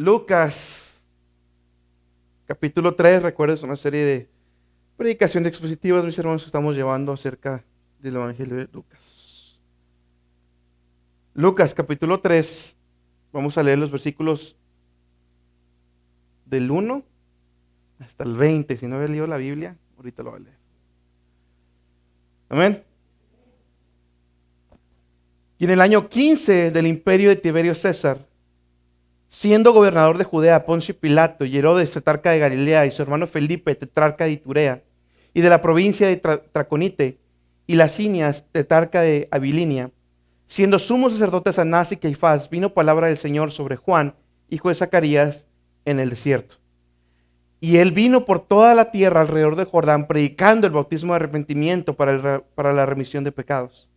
Lucas, capítulo 3, recuerdes una serie de predicaciones expositivas, mis hermanos, que estamos llevando acerca del Evangelio de Lucas. Lucas, capítulo 3, vamos a leer los versículos del 1 hasta el 20. Si no había leído la Biblia, ahorita lo voy a leer. Amén. Y en el año 15 del imperio de Tiberio César, siendo gobernador de Judea, Poncio Pilato y Herodes, tetrarca de Galilea, y su hermano Felipe, tetrarca de Iturea, y de la provincia de Traconite, y Lasinias, tetrarca de Abilinia, siendo sumos sacerdotes Anás y Caifás, vino palabra del Señor sobre Juan, hijo de Zacarías, en el desierto. Y él vino por toda la tierra alrededor del Jordán, predicando el bautismo de arrepentimiento para la remisión de pecados.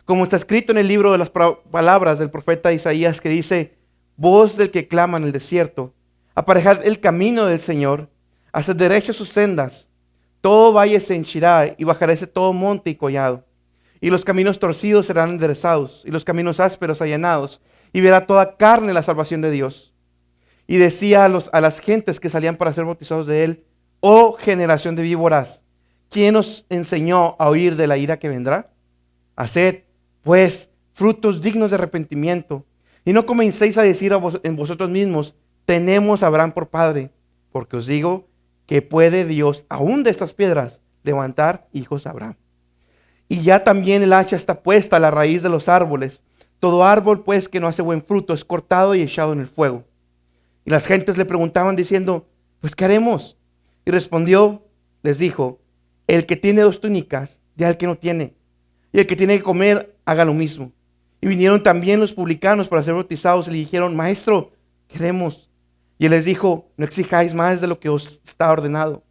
Como está escrito en el libro de las palabras del profeta Isaías, que dice: voz del que clama en el desierto, aparejad el camino del Señor, haced derechas sus sendas. Todo valle se henchirá y bajará todo monte y collado. Y los caminos torcidos serán enderezados, y los caminos ásperos allanados, y verá toda carne la salvación de Dios. Y decía a las gentes que salían para ser bautizados de él: oh generación de víboras, ¿quién os enseñó a huir de la ira que vendrá? Haced, pues, frutos dignos de arrepentimiento. Y no comencéis a decir en vosotros mismos: tenemos a Abraham por padre, porque os digo que puede Dios, aún de estas piedras, levantar hijos a Abraham. Y ya también el hacha está puesta a la raíz de los árboles. Todo árbol, pues, que no hace buen fruto es cortado y echado en el fuego. Y las gentes le preguntaban diciendo: pues, ¿qué haremos? Y respondió, les dijo: el que tiene 2 túnicas, dé al que no tiene, y el que tiene que comer, haga lo mismo. Y vinieron también los publicanos para ser bautizados y le dijeron: maestro, queremos. Y él les dijo: no exijáis más de lo que os está ordenado.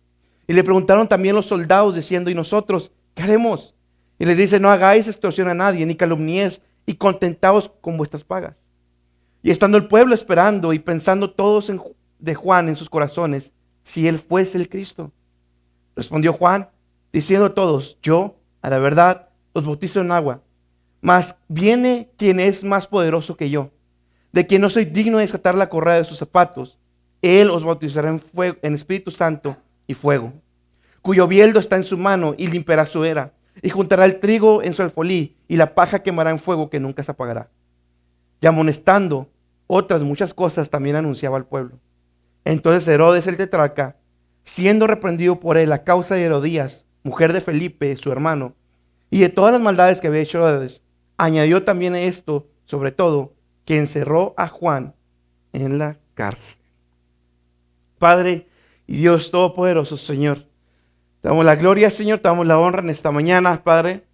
Y le preguntaron también los soldados diciendo: ¿y nosotros qué haremos? Y les dice: no hagáis extorsión a nadie, ni calumniéis, y contentaos con vuestras pagas. Y estando el pueblo esperando y pensando todos de Juan en sus corazones, si él fuese el Cristo. Respondió Juan, diciendo a todos: yo, a la verdad, os bautizo en agua, mas viene quien es más poderoso que yo, de quien no soy digno de desatar la correa de sus zapatos. Él os bautizará en fuego, en Espíritu Santo y fuego, cuyo bieldo está en su mano y limpiará su era, y juntará el trigo en su alfolí, y la paja quemará en fuego que nunca se apagará. Y amonestando otras muchas cosas también anunciaba al pueblo. Entonces Herodes el tetrarca, siendo reprendido por él a causa de Herodías, mujer de Felipe, su hermano, y de todas las maldades que había hecho Herodes, añadió también esto, sobre todo, que encerró a Juan en la cárcel. Padre y Dios Todopoderoso, Señor, te damos la gloria, Señor, te damos la honra en esta mañana, Padre.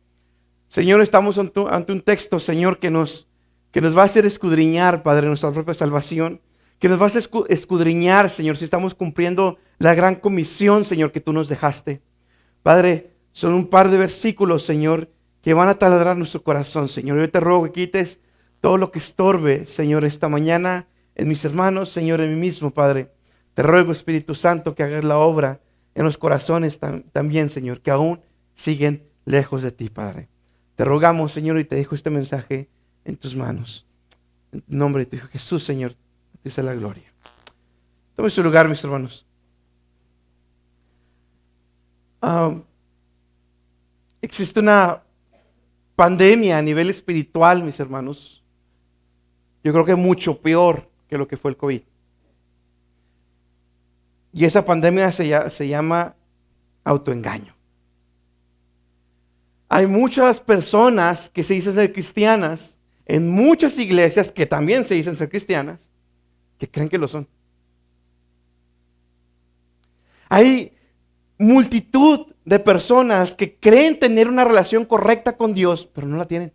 Señor, estamos ante un texto, Señor, que nos va a hacer escudriñar, Padre, nuestra propia salvación, que nos va a hacer escudriñar, Señor, si estamos cumpliendo la gran comisión, Señor, que tú nos dejaste. Padre, son un par de versículos, Señor, que van a taladrar nuestro corazón, Señor. Yo te ruego que quites todo lo que estorbe, Señor, esta mañana en mis hermanos, Señor, en mí mismo, Padre. Te ruego, Espíritu Santo, que hagas la obra en los corazones también, Señor, que aún siguen lejos de ti, Padre. Te rogamos, Señor, y te dejo este mensaje en tus manos. En nombre de tu Hijo Jesús, Señor, a ti sea la gloria. Tome su lugar, mis hermanos. Existe una pandemia a nivel espiritual, mis hermanos. Yo creo que mucho peor que lo que fue el COVID. Y esa pandemia se llama autoengaño. Hay muchas personas que se dicen ser cristianas, en muchas iglesias que también se dicen ser cristianas, que creen que lo son. Hay multitud de personas que creen tener una relación correcta con Dios, pero no la tienen.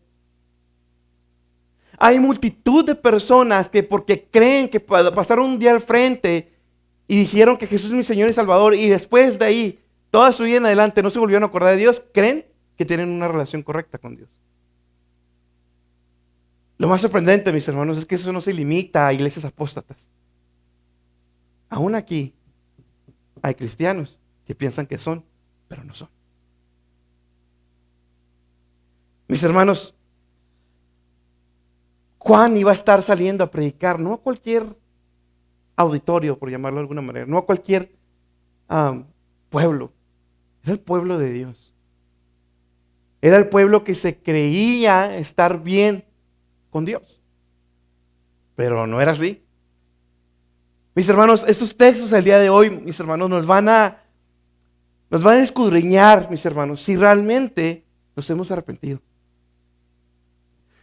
Hay multitud de personas que porque creen que pasaron un día al frente y dijeron que Jesús es mi Señor y Salvador, y después de ahí, toda su vida en adelante no se volvieron a acordar de Dios, creen que tienen una relación correcta con Dios. Lo más sorprendente, mis hermanos, es que eso no se limita a iglesias apóstatas. Aún aquí hay cristianos que piensan que son, pero no son. Mis hermanos, Juan iba a estar saliendo a predicar, no a cualquier auditorio, por llamarlo de alguna manera, no a cualquier pueblo. Era el pueblo de Dios. Era el pueblo que se creía estar bien con Dios. Pero no era así. Mis hermanos, estos textos el día de hoy, mis hermanos, nos van a escudriñar, mis hermanos, si realmente nos hemos arrepentido.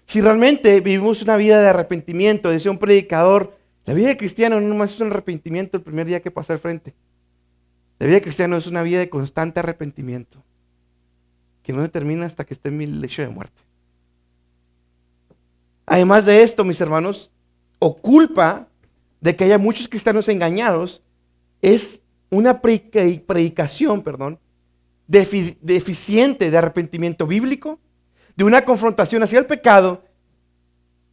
Si realmente vivimos una vida de arrepentimiento, decía un predicador, la vida de cristiano no nomás es un arrepentimiento el primer día que pasa al frente. La vida de cristiano es una vida de constante arrepentimiento, que no termina hasta que esté en mi lecho de muerte. Además de esto, mis hermanos, o culpa de que haya muchos cristianos engañados, es una predicación, deficiente de arrepentimiento bíblico, de una confrontación hacia el pecado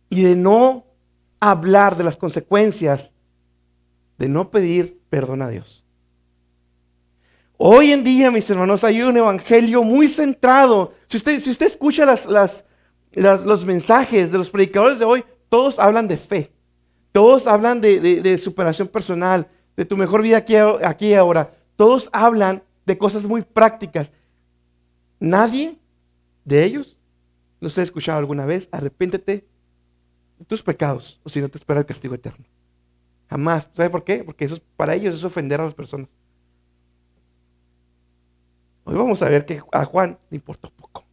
y de no hablar de las consecuencias de no pedir perdón a Dios. Hoy en día, mis hermanos, hay un evangelio muy centrado. Si usted escucha los mensajes de los predicadores de hoy, todos hablan de fe. Todos hablan de superación personal, de tu mejor vida aquí y ahora. Todos hablan de cosas muy prácticas. Nadie de ellos los he escuchado alguna vez: arrepéntete de tus pecados, o si no te espera el castigo eterno. Jamás. ¿Sabe por qué? Porque eso para ellos es ofender a las personas. Hoy vamos a ver que a Juan le importó poco.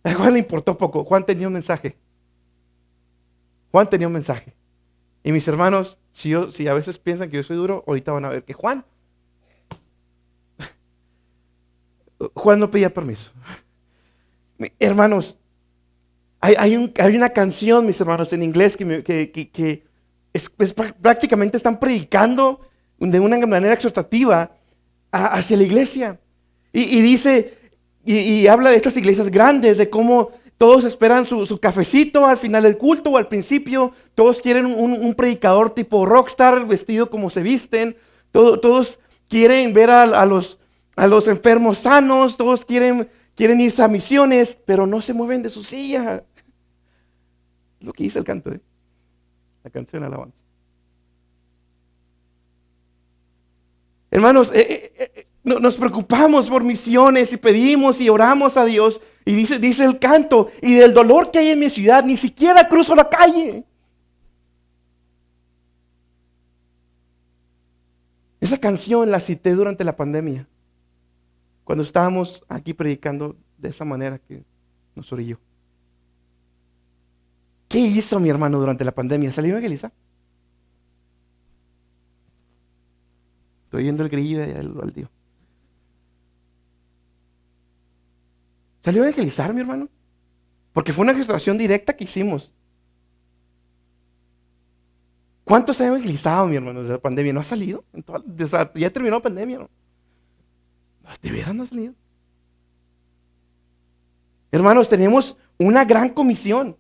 A Juan le importó poco. Juan tenía un mensaje. Juan tenía un mensaje. Y mis hermanos, si a veces piensan que yo soy duro, ahorita van a ver que Juan no pedía permiso. Hermanos, hay una canción, mis hermanos, en inglés que prácticamente están predicando de una manera exhortativa hacia la iglesia. Y dice, y habla de estas iglesias grandes, de cómo todos esperan su cafecito al final del culto o al principio. Todos quieren un predicador tipo rockstar, vestido como se visten. Todos quieren ver a los enfermos sanos. Todos quieren irse a misiones, pero no se mueven de su silla. Es lo que dice el canto, la canción alabanza. Hermanos, nos preocupamos por misiones y pedimos y oramos a Dios. Y dice el canto, y del dolor que hay en mi ciudad, ni siquiera cruzo la calle. Esa canción la cité durante la pandemia, cuando estábamos aquí predicando de esa manera que nos orilló. ¿Qué hizo mi hermano durante la pandemia? ¿Salió a evangelizar? Estoy viendo el grillo al Dios. ¿Salió a evangelizar, mi hermano? Porque fue una gestación directa que hicimos. ¿Cuántos han evangelizado, mi hermano, desde la pandemia? ¿No ha salido? Ya terminó la pandemia, ¿no? ¿De veras no ha salido? Hermanos, tenemos una gran comisión.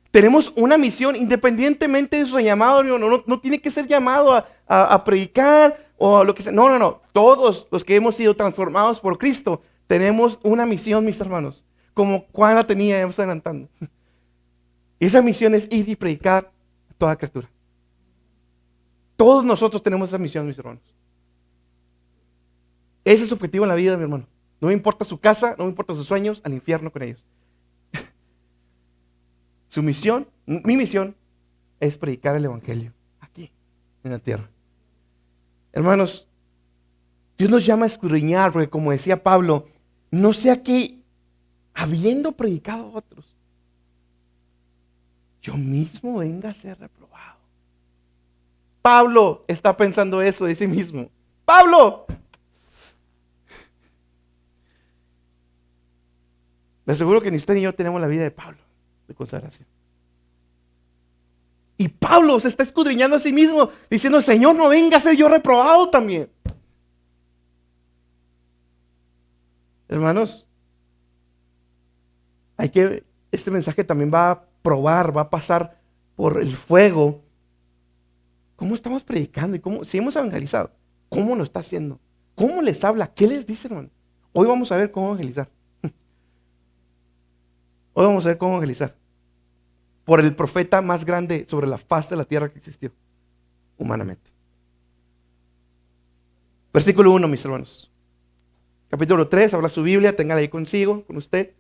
Tenemos una misión, independientemente de su llamado. No tiene que ser llamado a predicar o lo que sea. No. Todos los que hemos sido transformados por Cristo tenemos una misión, mis hermanos. Como Juan la tenía, ya vamos adelantando. Esa misión es ir y predicar a toda criatura. Todos nosotros tenemos esa misión, mis hermanos. Ese es su objetivo en la vida, mi hermano. No me importa su casa, no me importa sus sueños, al infierno con ellos. Su misión, mi misión, es predicar el evangelio aquí, en la tierra. Hermanos, Dios nos llama a escudriñar, porque como decía Pablo, no sea que habiendo predicado a otros, yo mismo venga a ser reprobado. Pablo está pensando eso de sí mismo. ¡Pablo! Le aseguro que ni usted ni yo tenemos la vida de Pablo, de consagración. Y Pablo se está escudriñando a sí mismo, diciendo: Señor, no venga a ser yo reprobado también. Hermanos, este mensaje también va a probar, va a pasar por el fuego. ¿Cómo estamos predicando? Y si hemos evangelizado, ¿cómo lo está haciendo? ¿Cómo les habla? ¿Qué les dice, hermano? Hoy vamos a ver cómo evangelizar. Hoy vamos a ver cómo evangelizar por el profeta más grande sobre la faz de la tierra que existió. humanamente. Versículo 1, mis hermanos. Capítulo 3, habla su Biblia, téngala ahí consigo, con usted.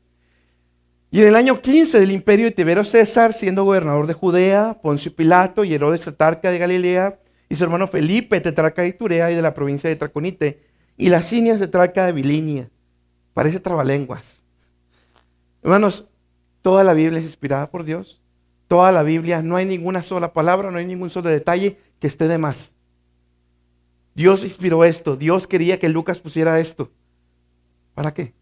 Y en el año 15 del imperio de Tiberio César, siendo gobernador de Judea, Poncio Pilato y Herodes tetrarca de Galilea, y su hermano Felipe, tetrarca de Iturea y de la provincia de Traconite, y Lasinia, tetrarca de Bilinia. Parece trabalenguas. Hermanos, toda la Biblia es inspirada por Dios. Toda la Biblia, no hay ninguna sola palabra, no hay ningún solo detalle que esté de más. Dios inspiró esto. Dios quería que Lucas pusiera esto. ¿Para qué?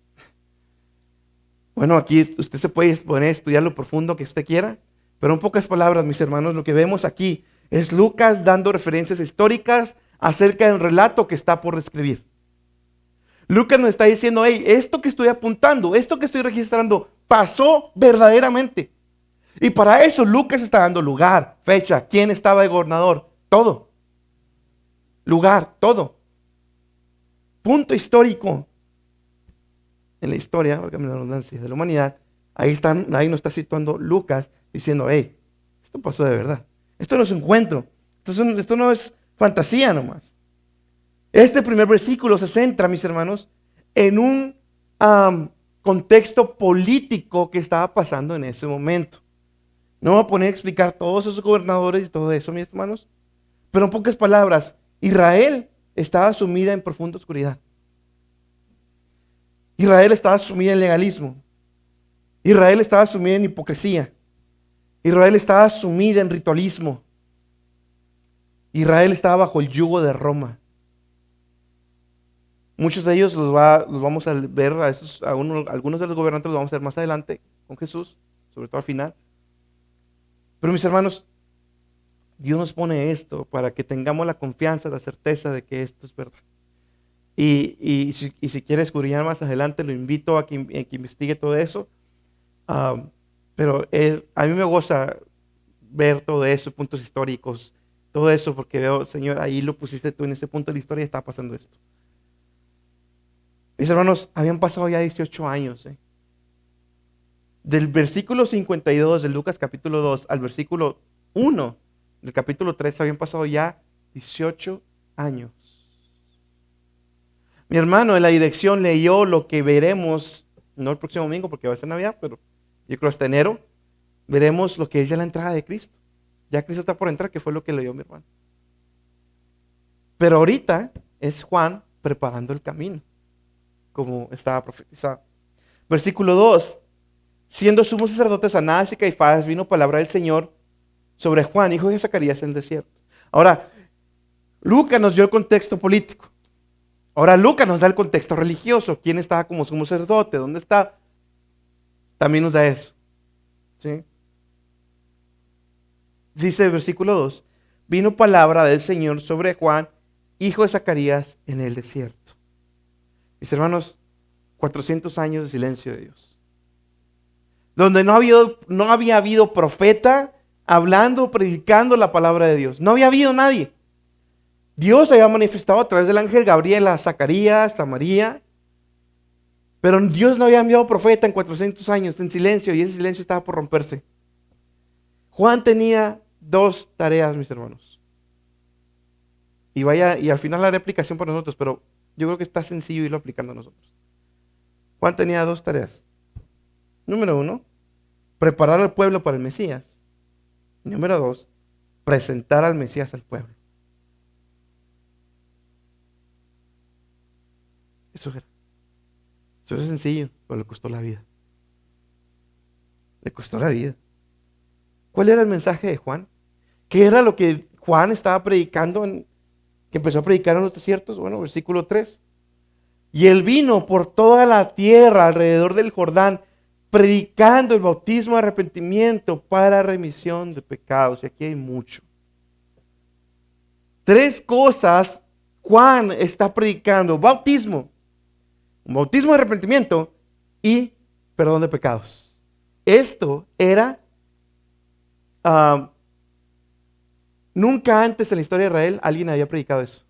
Bueno, aquí usted se puede poner a estudiar lo profundo que usted quiera, pero en pocas palabras, mis hermanos, lo que vemos aquí es Lucas dando referencias históricas acerca del relato que está por describir. Lucas nos está diciendo, hey, esto que estoy apuntando, esto que estoy registrando, pasó verdaderamente. Y para eso Lucas está dando lugar, fecha, quién estaba de gobernador, todo. Lugar, todo. Punto histórico en la historia, porque la redundancia de la humanidad, ahí nos está situando Lucas diciendo, hey, esto pasó de verdad. Esto no es un cuento, esto no es fantasía nomás. Este primer versículo se centra, mis hermanos, en un contexto político que estaba pasando en ese momento. No voy a poner a explicar todos esos gobernadores y todo eso, mis hermanos, pero en pocas palabras, Israel estaba sumida en profunda oscuridad. Israel estaba sumida en legalismo. Israel estaba sumida en hipocresía. Israel estaba sumida en ritualismo. Israel estaba bajo el yugo de Roma. Muchos de ellos los vamos a ver, algunos de los gobernantes los vamos a ver más adelante con Jesús, sobre todo al final. Pero mis hermanos, Dios nos pone esto para que tengamos la confianza, la certeza de que esto es verdad. Y si quiere escudriñar más adelante, lo invito a que investigue todo eso. Pero a mí me goza ver todo eso, puntos históricos, todo eso, porque veo, Señor, ahí lo pusiste tú en ese punto de la historia y está pasando esto. Mis hermanos, habían pasado ya 18 años. Del versículo 52 de Lucas capítulo 2 al versículo 1 del capítulo 3 habían pasado ya 18 años. Mi hermano en la dirección leyó lo que veremos, no el próximo domingo porque va a ser Navidad, pero yo creo hasta enero, veremos lo que es ya la entrada de Cristo. Ya Cristo está por entrar, que fue lo que leyó mi hermano. Pero ahorita es Juan preparando el camino, como estaba profetizado. Versículo 2. Siendo sumos sacerdotes Anás y Caifás, vino palabra del Señor sobre Juan, hijo de Zacarías, en el desierto. Ahora, Lucas nos dio el contexto político. Ahora Lucas nos da el contexto religioso. ¿Quién estaba como sumo sacerdote? ¿Dónde está? También nos da eso. ¿Sí? Dice el versículo 2. Vino palabra del Señor sobre Juan, hijo de Zacarías, en el desierto. Mis hermanos, 400 años de silencio de Dios. Donde no había habido profeta hablando, predicando la palabra de Dios. No había habido nadie. Dios había manifestado a través del ángel Gabriel a Zacarías, a María. Pero Dios no había enviado profeta en 400 años en silencio, y ese silencio estaba por romperse. Juan tenía dos tareas, mis hermanos. Y al final haré aplicación para nosotros, pero yo creo que está sencillo irlo aplicando a nosotros. Juan tenía dos tareas. Número 1, preparar al pueblo para el Mesías. Y número 2, presentar al Mesías al pueblo. Eso es sencillo, pero le costó la vida. Le costó la vida. ¿Cuál era el mensaje de Juan? ¿Qué era lo que Juan estaba predicando, que empezó a predicar en los desiertos? Bueno, versículo 3. Y él vino por toda la tierra alrededor del Jordán, predicando el bautismo de arrepentimiento para remisión de pecados. Y aquí hay mucho. 3 cosas Juan está predicando: bautismo, un bautismo de arrepentimiento y perdón de pecados. Esto era nunca antes en la historia de Israel alguien había predicado eso.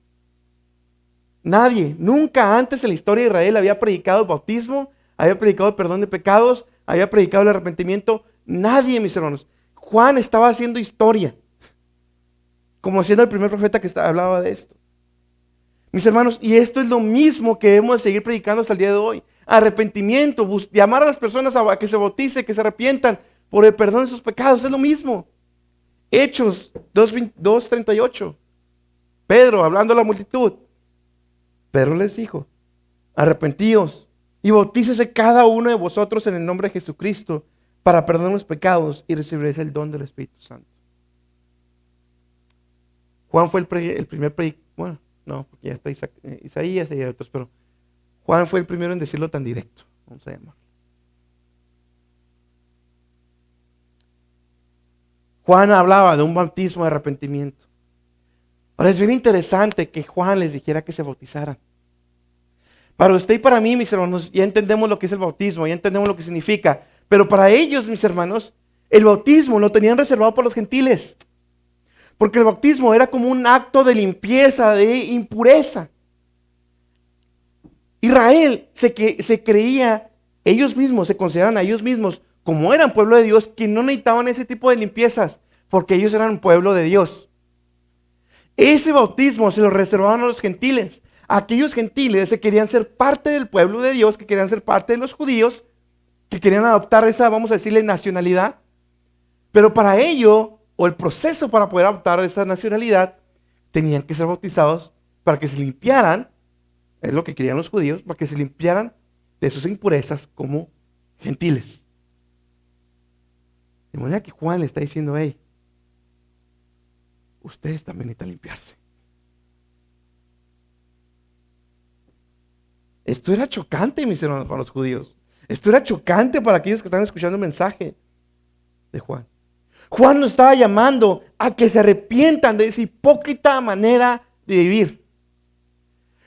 Nadie, nunca antes en la historia de Israel había predicado el bautismo, había predicado el perdón de pecados, había predicado el arrepentimiento. Nadie, mis hermanos. Juan estaba haciendo historia. como siendo el primer profeta que hablaba de esto. Mis hermanos, y esto es lo mismo que debemos de seguir predicando hasta el día de hoy. Arrepentimiento, llamar a las personas a que se bauticen, que se arrepientan por el perdón de sus pecados, es lo mismo. Hechos 2:38. Pedro, hablando a la multitud, Pedro les dijo: arrepentíos y bautícese cada uno de vosotros en el nombre de Jesucristo para perdonar los pecados y recibiréis el don del Espíritu Santo. Juan fue el primer predicador. Bueno, no, porque ya está Isaías y hay otros, pero Juan fue el primero en decirlo tan directo, vamos a llamarlo. Juan hablaba de un bautismo de arrepentimiento. Ahora es bien interesante que Juan les dijera que se bautizaran. Para usted y para mí, mis hermanos, ya entendemos lo que es el bautismo, ya entendemos lo que significa, pero para ellos, mis hermanos, el bautismo lo tenían reservado para los gentiles. Porque el bautismo era como un acto de limpieza, de impureza. Israel se creía, ellos mismos, se consideraban a ellos mismos, como eran pueblo de Dios, que no necesitaban ese tipo de limpiezas, porque ellos eran pueblo de Dios. Ese bautismo se lo reservaban a los gentiles. Aquellos gentiles que querían ser parte del pueblo de Dios, que querían ser parte de los judíos, que querían adoptar esa, vamos a decirle, nacionalidad. Pero para ello, o el proceso para poder adoptar esa nacionalidad, tenían que ser bautizados para que se limpiaran, es lo que querían los judíos, para que se limpiaran de sus impurezas como gentiles. De manera que Juan le está diciendo: hey, ustedes también necesitan limpiarse. Esto era chocante, mis hermanos, para los judíos. Esto era chocante para aquellos que están escuchando el mensaje de Juan. Juan nos estaba llamando a que se arrepientan de esa hipócrita manera de vivir.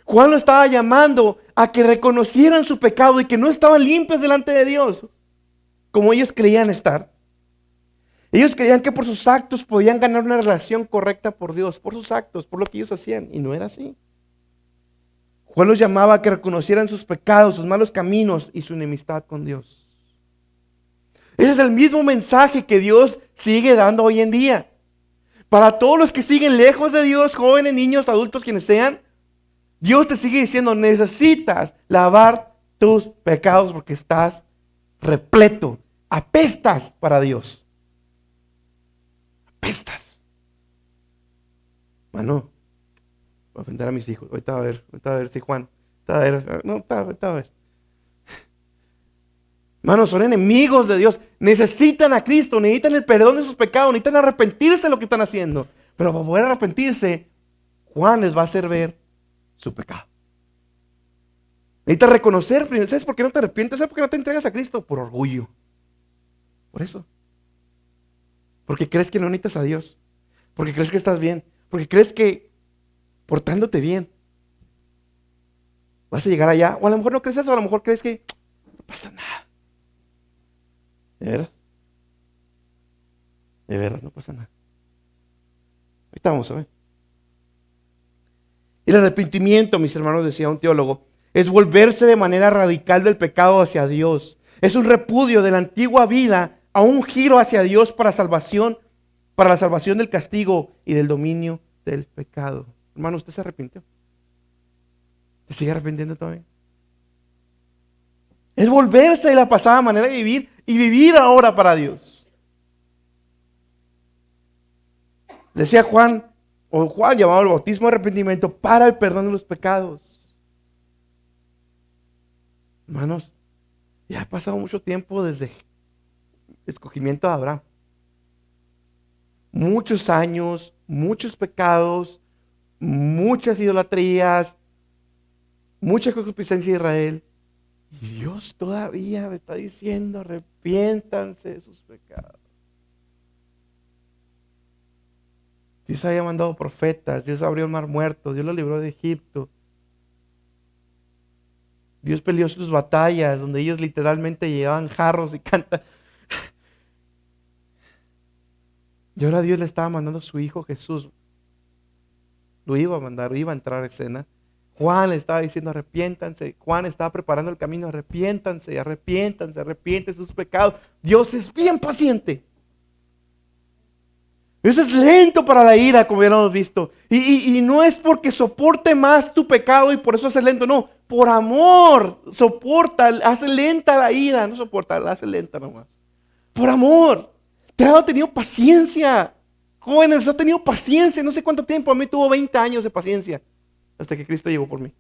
Juan nos estaba llamando a que reconocieran su pecado y que no estaban limpios delante de Dios, como ellos creían estar. Ellos creían que por sus actos podían ganar una relación correcta por Dios, por sus actos, por lo que ellos hacían, y no era así. Juan los llamaba a que reconocieran sus pecados, sus malos caminos y su enemistad con Dios. Ese es el mismo mensaje que Dios sigue dando hoy en día. Para todos los que siguen lejos de Dios, jóvenes, niños, adultos, quienes sean, Dios te sigue diciendo: necesitas lavar tus pecados porque estás repleto, apestas para Dios. Apestas. Mano, voy a ofender a mis hijos. Ahorita a ver si Juan, ahorita a ver. Hermanos, son enemigos de Dios. Necesitan a Cristo, necesitan el perdón de sus pecados, necesitan arrepentirse de lo que están haciendo. Pero para poder arrepentirse, Juan les va a hacer ver su pecado. Necesitas reconocer, ¿sabes por qué no te arrepientes? ¿Sabes por qué no te entregas a Cristo? Por orgullo. Por eso. Porque crees que no necesitas a Dios. Porque crees que estás bien. Porque crees que portándote bien vas a llegar allá. O a lo mejor no crees eso, a lo mejor crees que no pasa nada. ¿De veras? De veras, no pasa nada. Ahorita vamos a ver. El arrepentimiento, mis hermanos, decía un teólogo, es volverse de manera radical del pecado hacia Dios. Es un repudio de la antigua vida a un giro hacia Dios para salvación, para la salvación del castigo y del dominio del pecado. Hermano, ¿usted se arrepintió? ¿Se sigue arrepintiendo todavía? Es volverse de la pasada manera de vivir y vivir ahora para Dios. Decía Juan llamaba al bautismo de arrepentimiento para el perdón de los pecados. Hermanos, ya ha pasado mucho tiempo desde el escogimiento de Abraham. Muchos años, muchos pecados, muchas idolatrías, mucha concupiscencia de Israel. Y Dios todavía me está diciendo: arrepiéntanse de sus pecados. Dios había mandado profetas, Dios abrió el mar muerto, Dios los libró de Egipto. Dios peleó sus batallas, donde ellos literalmente llevaban jarros y cantan. Y ahora Dios le estaba mandando a su hijo Jesús. Lo iba a mandar, iba a entrar a escena. Juan le estaba diciendo: arrepiéntanse. Juan estaba preparando el camino: arrepiéntanse, arrepiéntanse, arrepiéntanse de sus pecados. Dios es bien paciente. Dios es lento para la ira, como ya lo hemos visto. Y no es porque soporte más tu pecado y por eso es lento. No, por amor soporta, hace lenta la ira. No soporta, la hace lenta nomás. Por amor. Te ha tenido paciencia. Jóvenes, ha tenido paciencia. No sé cuánto tiempo. A mí tuvo 20 años de paciencia. Hasta que Cristo llegó por mí.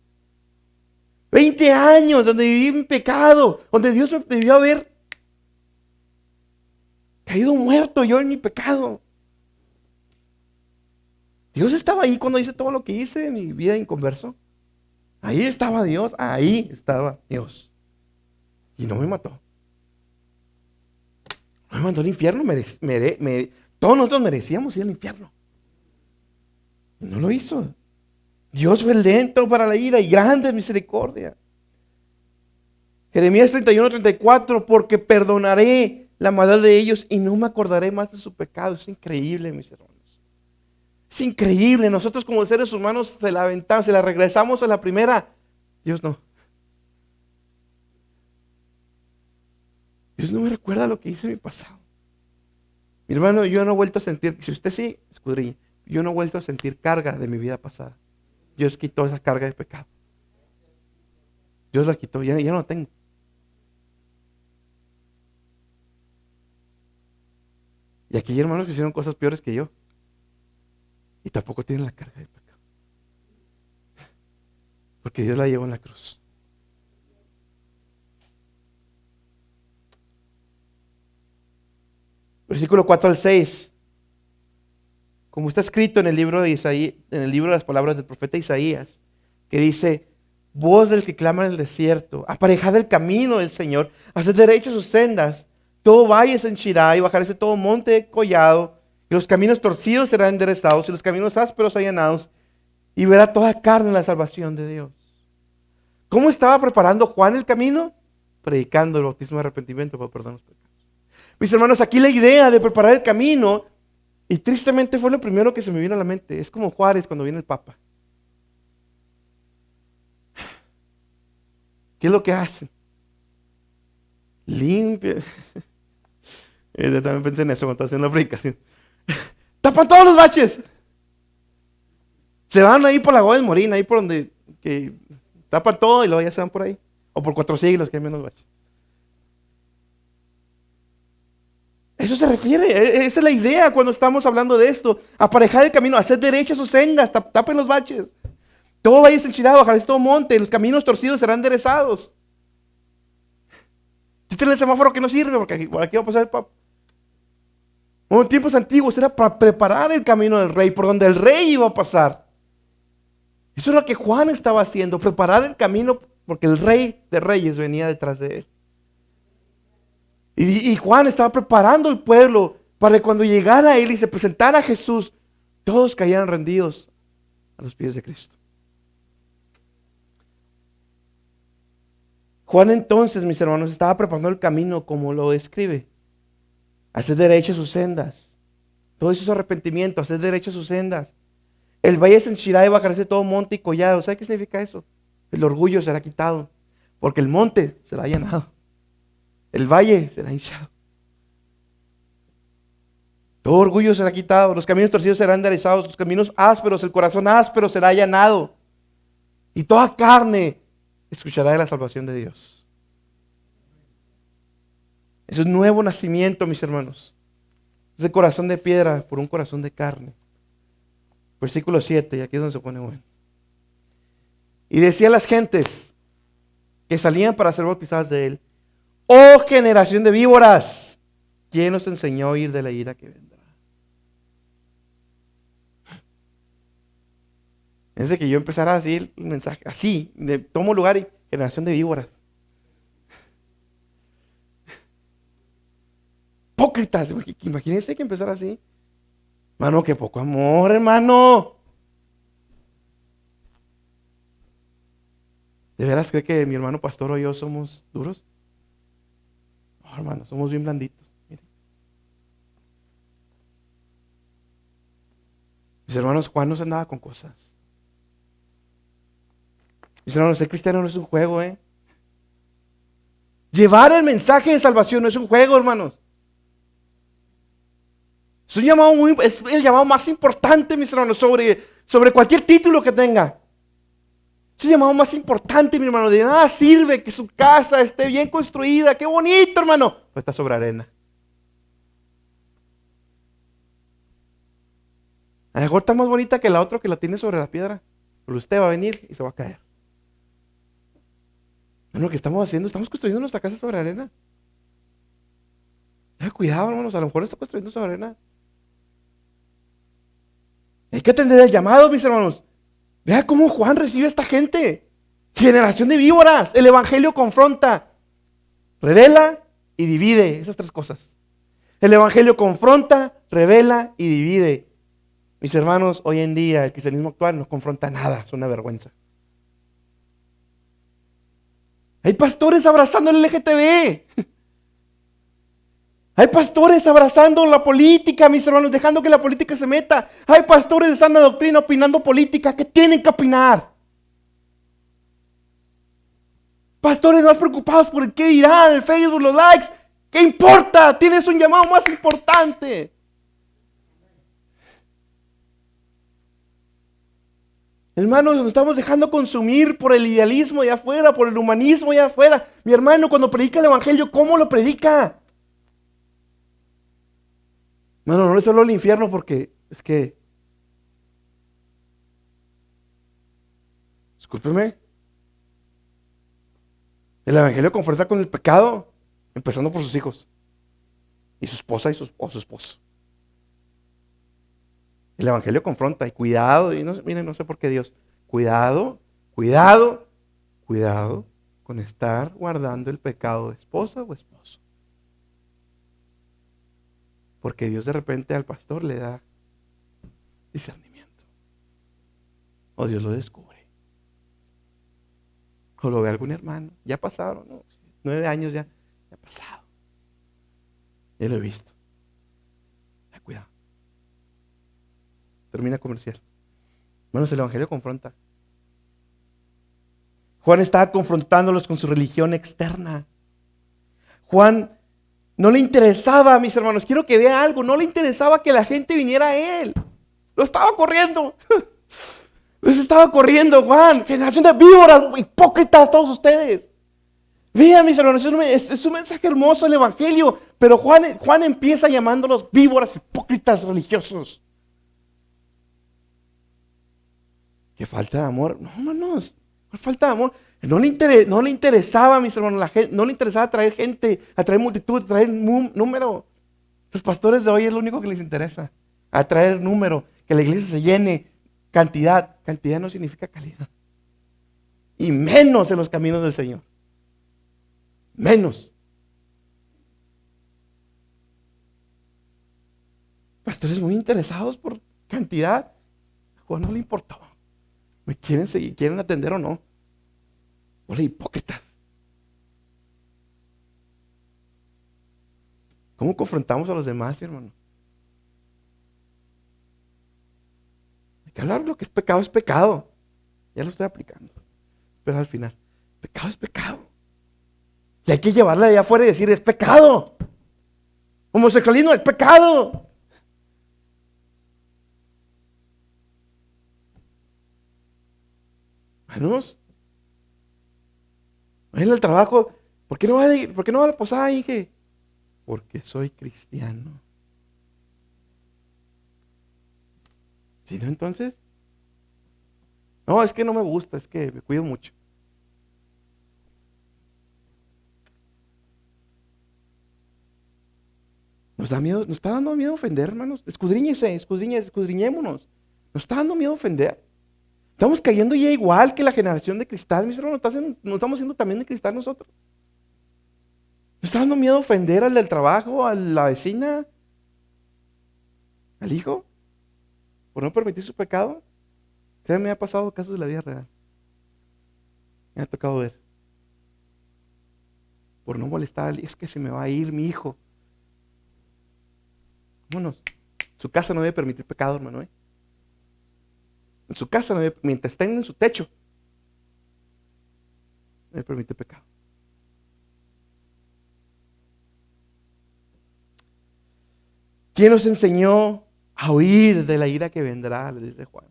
20 años donde viví en pecado. Donde Dios me debió haber caído muerto yo en mi pecado. Dios estaba ahí cuando hice todo lo que hice en mi vida inconverso. Ahí estaba Dios, ahí estaba Dios. Y no me mató. No me mandó al infierno. Todos nosotros merecíamos ir al infierno. Y no lo hizo. Dios fue lento para la ira y grande es misericordia. Jeremías 31:34, porque perdonaré la maldad de ellos y no me acordaré más de su pecado. Es increíble, mis hermanos. Es increíble. Nosotros como seres humanos se la aventamos, se la regresamos a la primera. Dios no. Dios no me recuerda lo que hice en mi pasado. Mi hermano, yo no he vuelto a sentir, si usted sí, escudriñe, yo no he vuelto a sentir carga de mi vida pasada. Dios quitó esa carga de pecado. Dios la quitó, ya no la tengo. Y aquí hay hermanos que hicieron cosas peores que yo. Y tampoco tienen la carga de pecado. Porque Dios la llevó en la cruz. Versículo 4-6. Como está escrito en el libro de Isaías, en el libro de las palabras del profeta Isaías, que dice: voz del que clama en el desierto, aparejad el camino del Señor, haced derechas sus sendas, todo valle se henchirá y bajarse todo monte collado, y los caminos torcidos serán enderezados, y los caminos ásperos allanados, y verá toda carne la salvación de Dios. ¿Cómo estaba preparando Juan el camino? Predicando el bautismo de arrepentimiento para perdonar los pecados. Mis hermanos, aquí la idea de preparar el camino, y tristemente fue lo primero que se me vino a la mente, es como Juárez cuando viene el Papa. ¿Qué es lo que hacen? Limpia. Yo también pensé en eso cuando estaba haciendo la predicación. Tapan todos los baches. Se van ahí por la Gómez Morín, ahí por donde que tapan todo y luego ya se van por ahí. O por 4 siglos que hay menos baches. Eso se refiere, esa es la idea cuando estamos hablando de esto. Aparejar el camino, hacer derechas sus sendas, tapen los baches. Todo valle se henchirá, bajará todo monte, los caminos torcidos serán enderezados. Este es el semáforo que no sirve porque por aquí va a pasar el Papa. En tiempos antiguos era para preparar el camino del rey, por donde el rey iba a pasar. Eso es lo que Juan estaba haciendo, preparar el camino porque el rey de reyes venía detrás de él. Y Juan estaba preparando el pueblo para que cuando llegara a él y se presentara a Jesús, todos cayeran rendidos a los pies de Cristo. Juan entonces, mis hermanos, estaba preparando el camino como lo escribe. Hacer derechas sus sendas. Todo eso es arrepentimiento, hacer derechas sus sendas. El valle se henchirá y bajará todo monte y collado. ¿Sabe qué significa eso? El orgullo será quitado, porque el monte será llenado. El valle será hinchado. Todo orgullo será quitado, los caminos torcidos serán enderezados, los caminos ásperos, el corazón áspero será allanado. Y toda carne escuchará de la salvación de Dios. Es un nuevo nacimiento, mis hermanos. Es el corazón de piedra por un corazón de carne. Versículo 7, y aquí es donde se pone bueno. Y decían las gentes que salían para ser bautizadas de él: oh generación de víboras, ¿quién nos enseñó a oír de la ira que vendrá? Fíjense que yo empezara a decir el mensaje así, tomo lugar y generación de víboras. Hipócritas, imagínense que empezara así. Hermano, qué poco amor, hermano. ¿De veras cree que mi hermano pastor o yo somos duros? No, hermano, somos bien blanditos. Miren. Mis hermanos, Juan no se andaba con cosas. Mis hermanos, ser cristiano no es un juego, Llevar el mensaje de salvación no es un juego, hermanos. Es un llamado es el llamado más importante, mis hermanos, sobre cualquier título que tenga. Es el llamado más importante, mi hermano. De nada sirve que su casa esté bien construida. ¡Qué bonito, hermano! Pues está sobre arena. A lo mejor está más bonita que la otra que la tiene sobre la piedra. Pero usted va a venir y se va a caer. Es lo que estamos haciendo. Estamos construyendo nuestra casa sobre arena. Cuidado, hermanos. A lo mejor está construyendo sobre arena. Hay que atender el llamado, mis hermanos. Vea cómo Juan recibe a esta gente. Generación de víboras. El evangelio confronta, revela y divide. Esas tres cosas. El evangelio confronta, revela y divide. Mis hermanos, hoy en día el cristianismo actual no confronta nada. Es una vergüenza. Hay pastores abrazando el LGTB. Hay pastores abrazando la política, mis hermanos, dejando que la política se meta. Hay pastores de sana doctrina opinando política que tienen que opinar. Pastores más preocupados por el qué dirán, el Facebook, los likes. ¿Qué importa? Tienes un llamado más importante. Hermanos, nos estamos dejando consumir por el idealismo allá afuera, por el humanismo allá afuera. Mi hermano, cuando predica el evangelio, ¿cómo lo predica? Hermano, no les hablo al infierno porque es que, discúlpeme, el evangelio confronta con el pecado, empezando por sus hijos, y su esposa o su esposo. El evangelio confronta, y cuidado, y no, miren, no sé por qué Dios, cuidado con estar guardando el pecado de esposa o esposo. Porque Dios de repente al pastor le da discernimiento. O Dios lo descubre. O lo ve algún hermano. Ya pasaron, ¿no? 9 años ya ha pasado. Ya lo he visto. Cuidado. Termina comercial. Hermanos, el evangelio confronta. Juan estaba confrontándolos con su religión externa. Juan no le interesaba, mis hermanos, quiero que vean algo, no le interesaba que la gente viniera a él. Lo estaba corriendo. Los estaba corriendo, Juan. Generación de víboras, hipócritas todos ustedes. Vean, mis hermanos, es un mensaje hermoso el evangelio. Pero Juan empieza llamándolos víboras, hipócritas religiosos. ¿Qué falta de amor? No, hermanos. ¿Cuál falta de amor? No le interesaba, mis hermanos, no le interesaba atraer gente, atraer multitud, atraer número. Los pastores de hoy es lo único que les interesa. Atraer número, que la iglesia se llene. Cantidad. Cantidad no significa calidad. Y menos en los caminos del Señor. Menos. Pastores muy interesados por cantidad. A Juan no le importó. ¿Me quieren seguir? ¿Quieren atender o no? Hola, hipócritas. ¿Cómo confrontamos a los demás, hermano? Hay que hablar, lo que es pecado. Ya lo estoy aplicando. Pero al final, pecado es pecado. Y hay que llevarla allá afuera y decir, es pecado. Homosexualismo es pecado. Hermanos, en el trabajo, ¿por qué no va a la posada, hija? Porque soy cristiano. Si no, entonces, no, es que no me gusta, es que me cuido mucho. Nos da miedo, nos está dando miedo ofender, hermanos. Escudriñémonos. Nos está dando miedo ofender. Estamos cayendo ya igual que la generación de cristal, mis hermanos. Nos estamos haciendo también de cristal nosotros. Nos está dando miedo ofender al del trabajo, a la vecina, al hijo, por no permitir su pecado. Créanme, me ha pasado casos de la vida real. Me ha tocado ver. Por no molestar, es que se me va a ir mi hijo. Vámonos. Su casa no debe permitir pecado, hermano. En su casa, mientras estén en su techo, no debe permitir pecado. ¿Quién nos enseñó a huir de la ira que vendrá? Le dice Juan.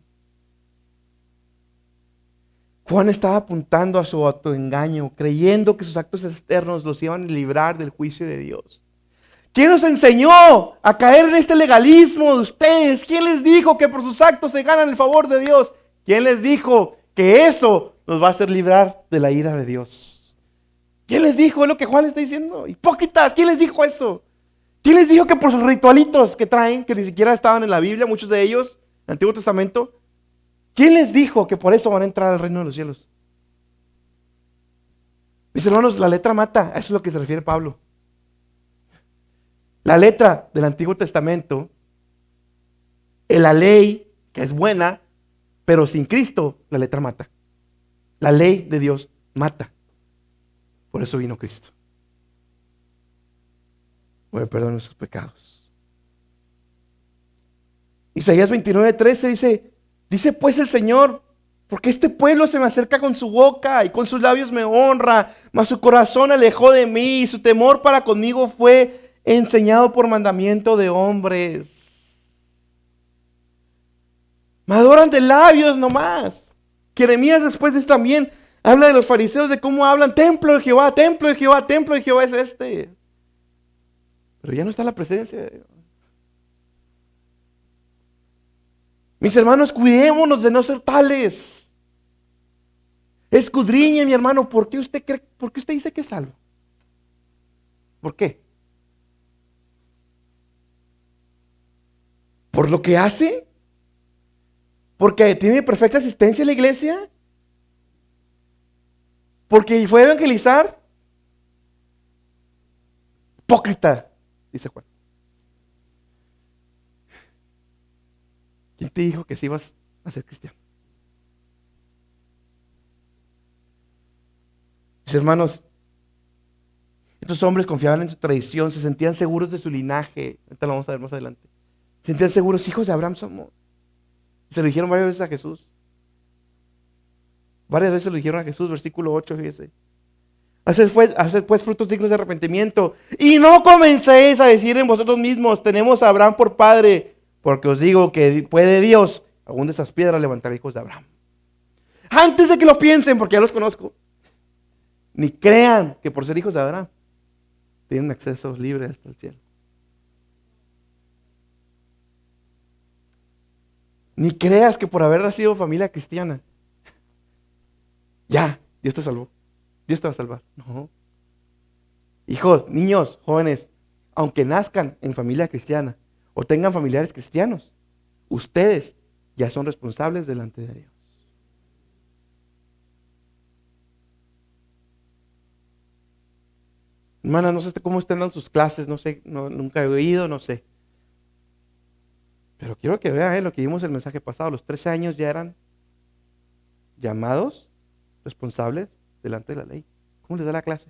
Juan estaba apuntando a su autoengaño, creyendo que sus actos externos los iban a librar del juicio de Dios. ¿Quién nos enseñó a caer en este legalismo de ustedes? ¿Quién les dijo que por sus actos se ganan el favor de Dios? ¿Quién les dijo que eso nos va a hacer librar de la ira de Dios? ¿Quién les dijo? Es lo que Juan está diciendo. Hipócritas, ¿quién les dijo eso? ¿Quién les dijo que por sus ritualitos que traen, que ni siquiera estaban en la Biblia, muchos de ellos, en el Antiguo Testamento, ¿quién les dijo que por eso van a entrar al reino de los cielos? Mis hermanos, la letra mata, a eso es lo que se refiere Pablo. La letra del Antiguo Testamento, en la ley, que es buena, pero sin Cristo, la letra mata. La ley de Dios mata. Por eso vino Cristo. Bueno, perdón nuestros pecados. Isaías 29:13 dice pues el Señor, porque este pueblo se me acerca con su boca y con sus labios me honra, mas su corazón alejó de mí y su temor para conmigo fue enseñado por mandamiento de hombres. Me adoran de labios nomás. Jeremías después de esto también habla de los fariseos, de cómo hablan, templo de Jehová, templo de Jehová, templo de Jehová es este. Pero ya no está la presencia de Dios. Mis hermanos, cuidémonos de no ser tales. Escudriñe, mi hermano, ¿por qué usted cree, por qué usted dice que es salvo? ¿Por qué? ¿Por lo que hace? ¿Porque tiene perfecta asistencia a la iglesia? ¿Porque fue a evangelizar? Hipócrita, dice Juan. ¿Quién te dijo que sí ibas a ser cristiano? Mis hermanos, estos hombres confiaban en su tradición, se sentían seguros de su linaje. Ahorita lo vamos a ver más adelante. Se sentían seguros, hijos de Abraham somos. Se lo dijeron varias veces a Jesús. Varias veces lo dijeron a Jesús, versículo 8, fíjese. Hacer pues frutos dignos de arrepentimiento. Y no comencéis a decir en vosotros mismos, tenemos a Abraham por padre, porque os digo que puede Dios, aún de esas piedras, levantar hijos de Abraham. Antes de que lo piensen, porque ya los conozco, ni crean que por ser hijos de Abraham, tienen acceso libre hasta el cielo. Ni creas que por haber nacido familia cristiana, ya, Dios te salvó. Dios te va a salvar. No. Hijos, niños, jóvenes, aunque nazcan en familia cristiana o tengan familiares cristianos, ustedes ya son responsables delante de Dios. Hermana, no sé cómo están dando sus clases, no sé, nunca he oído, no sé. Pero quiero que vean lo que vimos en el mensaje pasado. A los 13 años ya eran llamados responsables delante de la ley. ¿Cómo les da la clase?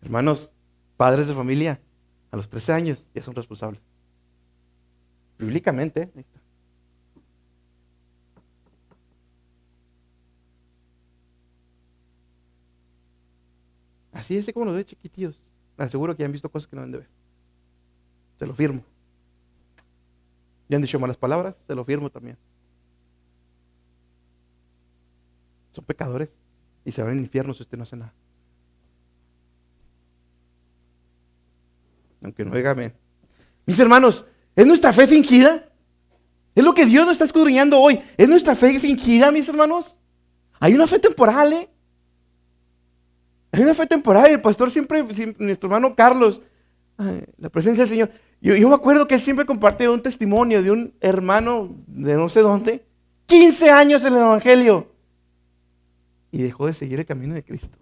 Hermanos, padres de familia, a los 13 años ya son responsables. Bíblicamente, ahí está. Así es como los ve chiquitillos. Les aseguro que ya han visto cosas que no deben de ver. Se lo firmo. Ya han dicho malas palabras, se lo firmo también. Son pecadores y se van al infierno si usted no hace nada. Aunque no diga amén. Mis hermanos, ¿es nuestra fe fingida? ¿Es lo que Dios nos está escudriñando hoy? ¿Es nuestra fe fingida, mis hermanos? Hay una fe temporal, ¿eh? Hay una fe temporal. El pastor siempre nuestro hermano Carlos, la presencia del Señor. Yo me acuerdo que él siempre compartió un testimonio de un hermano de no sé dónde, 15 años en el Evangelio, y dejó de seguir el camino de Cristo.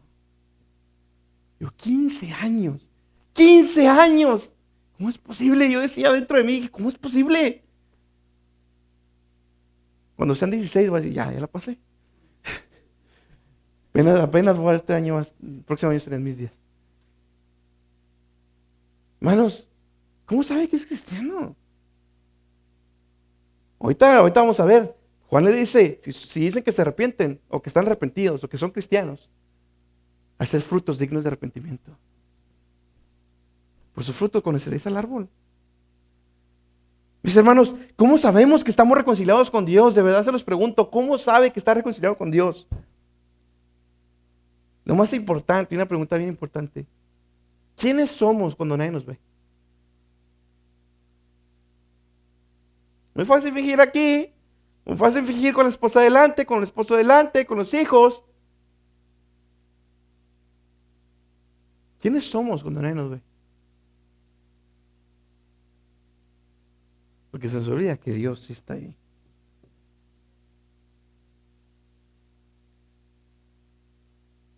Yo, 15 años. 15 años. ¿Cómo es posible? Yo decía dentro de mí, ¿cómo es posible? Cuando sean 16 voy a decir, ya la pasé. Apenas voy a este año, el próximo año serán mis días. Hermanos, ¿cómo sabe que es cristiano? Ahorita vamos a ver. Juan le dice, si dicen que se arrepienten, o que están arrepentidos, o que son cristianos, hacer frutos dignos de arrepentimiento. Por su fruto conoceréis al árbol. Mis hermanos, ¿cómo sabemos que estamos reconciliados con Dios? De verdad se los pregunto, ¿cómo sabe que está reconciliado con Dios? Lo más importante, una pregunta bien importante. ¿Quiénes somos cuando nadie nos ve? Muy fácil fingir aquí, muy fácil fingir con la esposa delante, con el esposo delante, con los hijos. ¿Quiénes somos cuando nadie nos ve? Porque se nos olvida que Dios sí está ahí.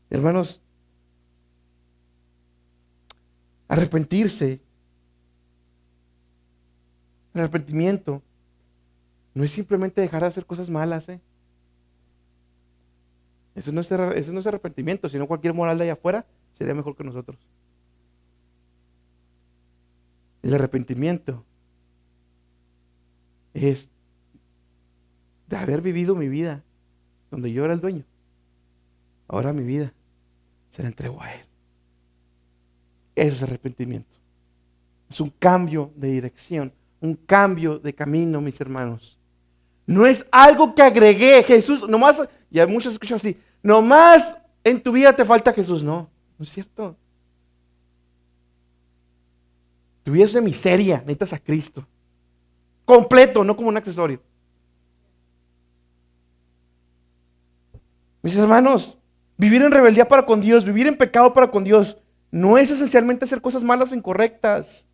Hermanos, arrepentirse, el arrepentimiento, no es simplemente dejar de hacer cosas malas, ¿eh? Eso no es arrepentimiento, sino cualquier moral de allá afuera sería mejor que nosotros. El arrepentimiento es de haber vivido mi vida donde yo era el dueño. Ahora mi vida se la entrego a Él. Eso es arrepentimiento. Es un cambio de dirección, un cambio de camino, mis hermanos. No es algo que agregué. Jesús, nomás, ya muchos escuchan así, nomás en tu vida te falta Jesús. No, no es cierto. Tu vida es de miseria, necesitas a Cristo. Completo, no como un accesorio. Mis hermanos, vivir en rebeldía para con Dios, vivir en pecado para con Dios, no es esencialmente hacer cosas malas o incorrectas,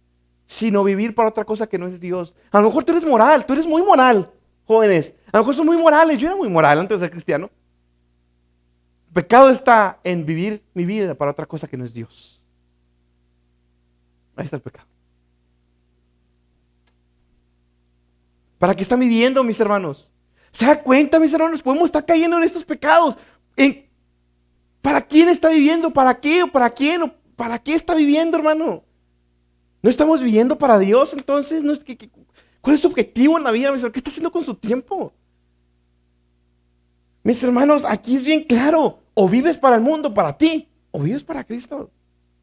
sino vivir para otra cosa que no es Dios. A lo mejor tú eres moral, tú eres muy moral, jóvenes. A lo mejor son muy morales, yo era muy moral antes de ser cristiano. El pecado está en vivir mi vida para otra cosa que no es Dios. Ahí está el pecado. ¿Para qué están viviendo, mis hermanos? ¿Se da cuenta, mis hermanos? Podemos estar cayendo en estos pecados. ¿Para quién está viviendo? ¿Para qué? ¿O para quién? ¿O para qué está viviendo, hermano? ¿No estamos viviendo para Dios? Entonces, ¿no es ¿cuál es su objetivo en la vida, mis hermanos? ¿Qué está haciendo con su tiempo? Mis hermanos, aquí es bien claro. O vives para el mundo, para ti, o vives para Cristo.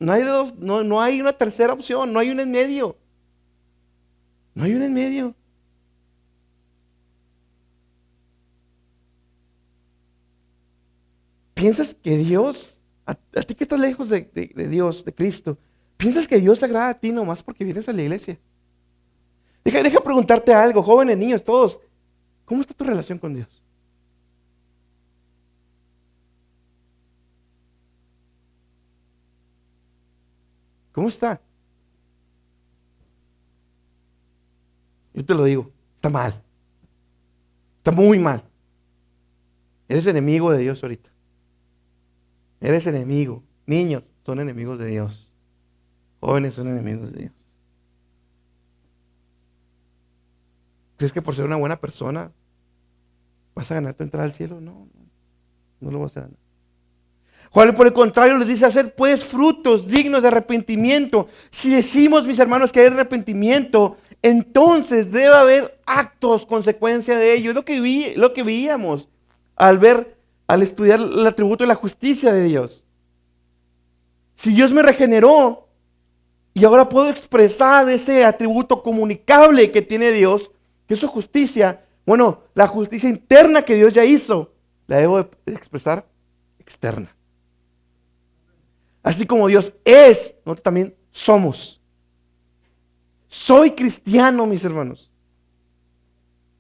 No hay de dos, no hay una tercera opción, no hay un en medio. No hay un en medio. ¿Piensas que Dios, a ti que estás lejos de Dios, de Cristo, piensas que Dios te agrada a ti nomás porque vienes a la iglesia? Deja preguntarte algo, jóvenes, niños, todos. ¿Cómo está tu relación con Dios? ¿Cómo está? Yo te lo digo, está mal. Está muy mal. Eres enemigo de Dios ahorita. Eres enemigo. Niños son enemigos de Dios. Jóvenes son enemigos de Dios. ¿Crees que por ser una buena persona vas a ganar tu entrada al cielo? No, no lo vas a ganar. Juan, por el contrario, les dice hacer pues frutos dignos de arrepentimiento. Si decimos, mis hermanos, que hay arrepentimiento, entonces debe haber actos, consecuencia de ello. Es lo que veíamos al estudiar el atributo de la justicia de Dios. Si Dios me regeneró y ahora puedo expresar ese atributo comunicable que tiene Dios, que es su justicia, bueno, la justicia interna que Dios ya hizo, la debo de expresar externa. Así como Dios es, nosotros también somos. Soy cristiano, mis hermanos.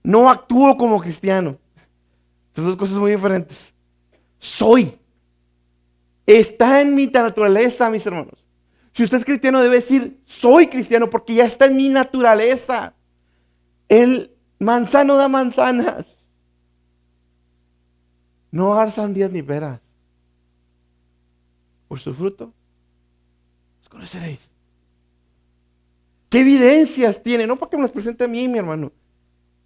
No actúo como cristiano. Son dos cosas muy diferentes. Soy. Está en mi naturaleza, mis hermanos. Si usted es cristiano, debe decir, soy cristiano, porque ya está en mi naturaleza. El manzano da manzanas. No dar sandías ni peras. Por su fruto los conoceréis. ¿Qué evidencias tiene? No para que me las presente a mí, mi hermano.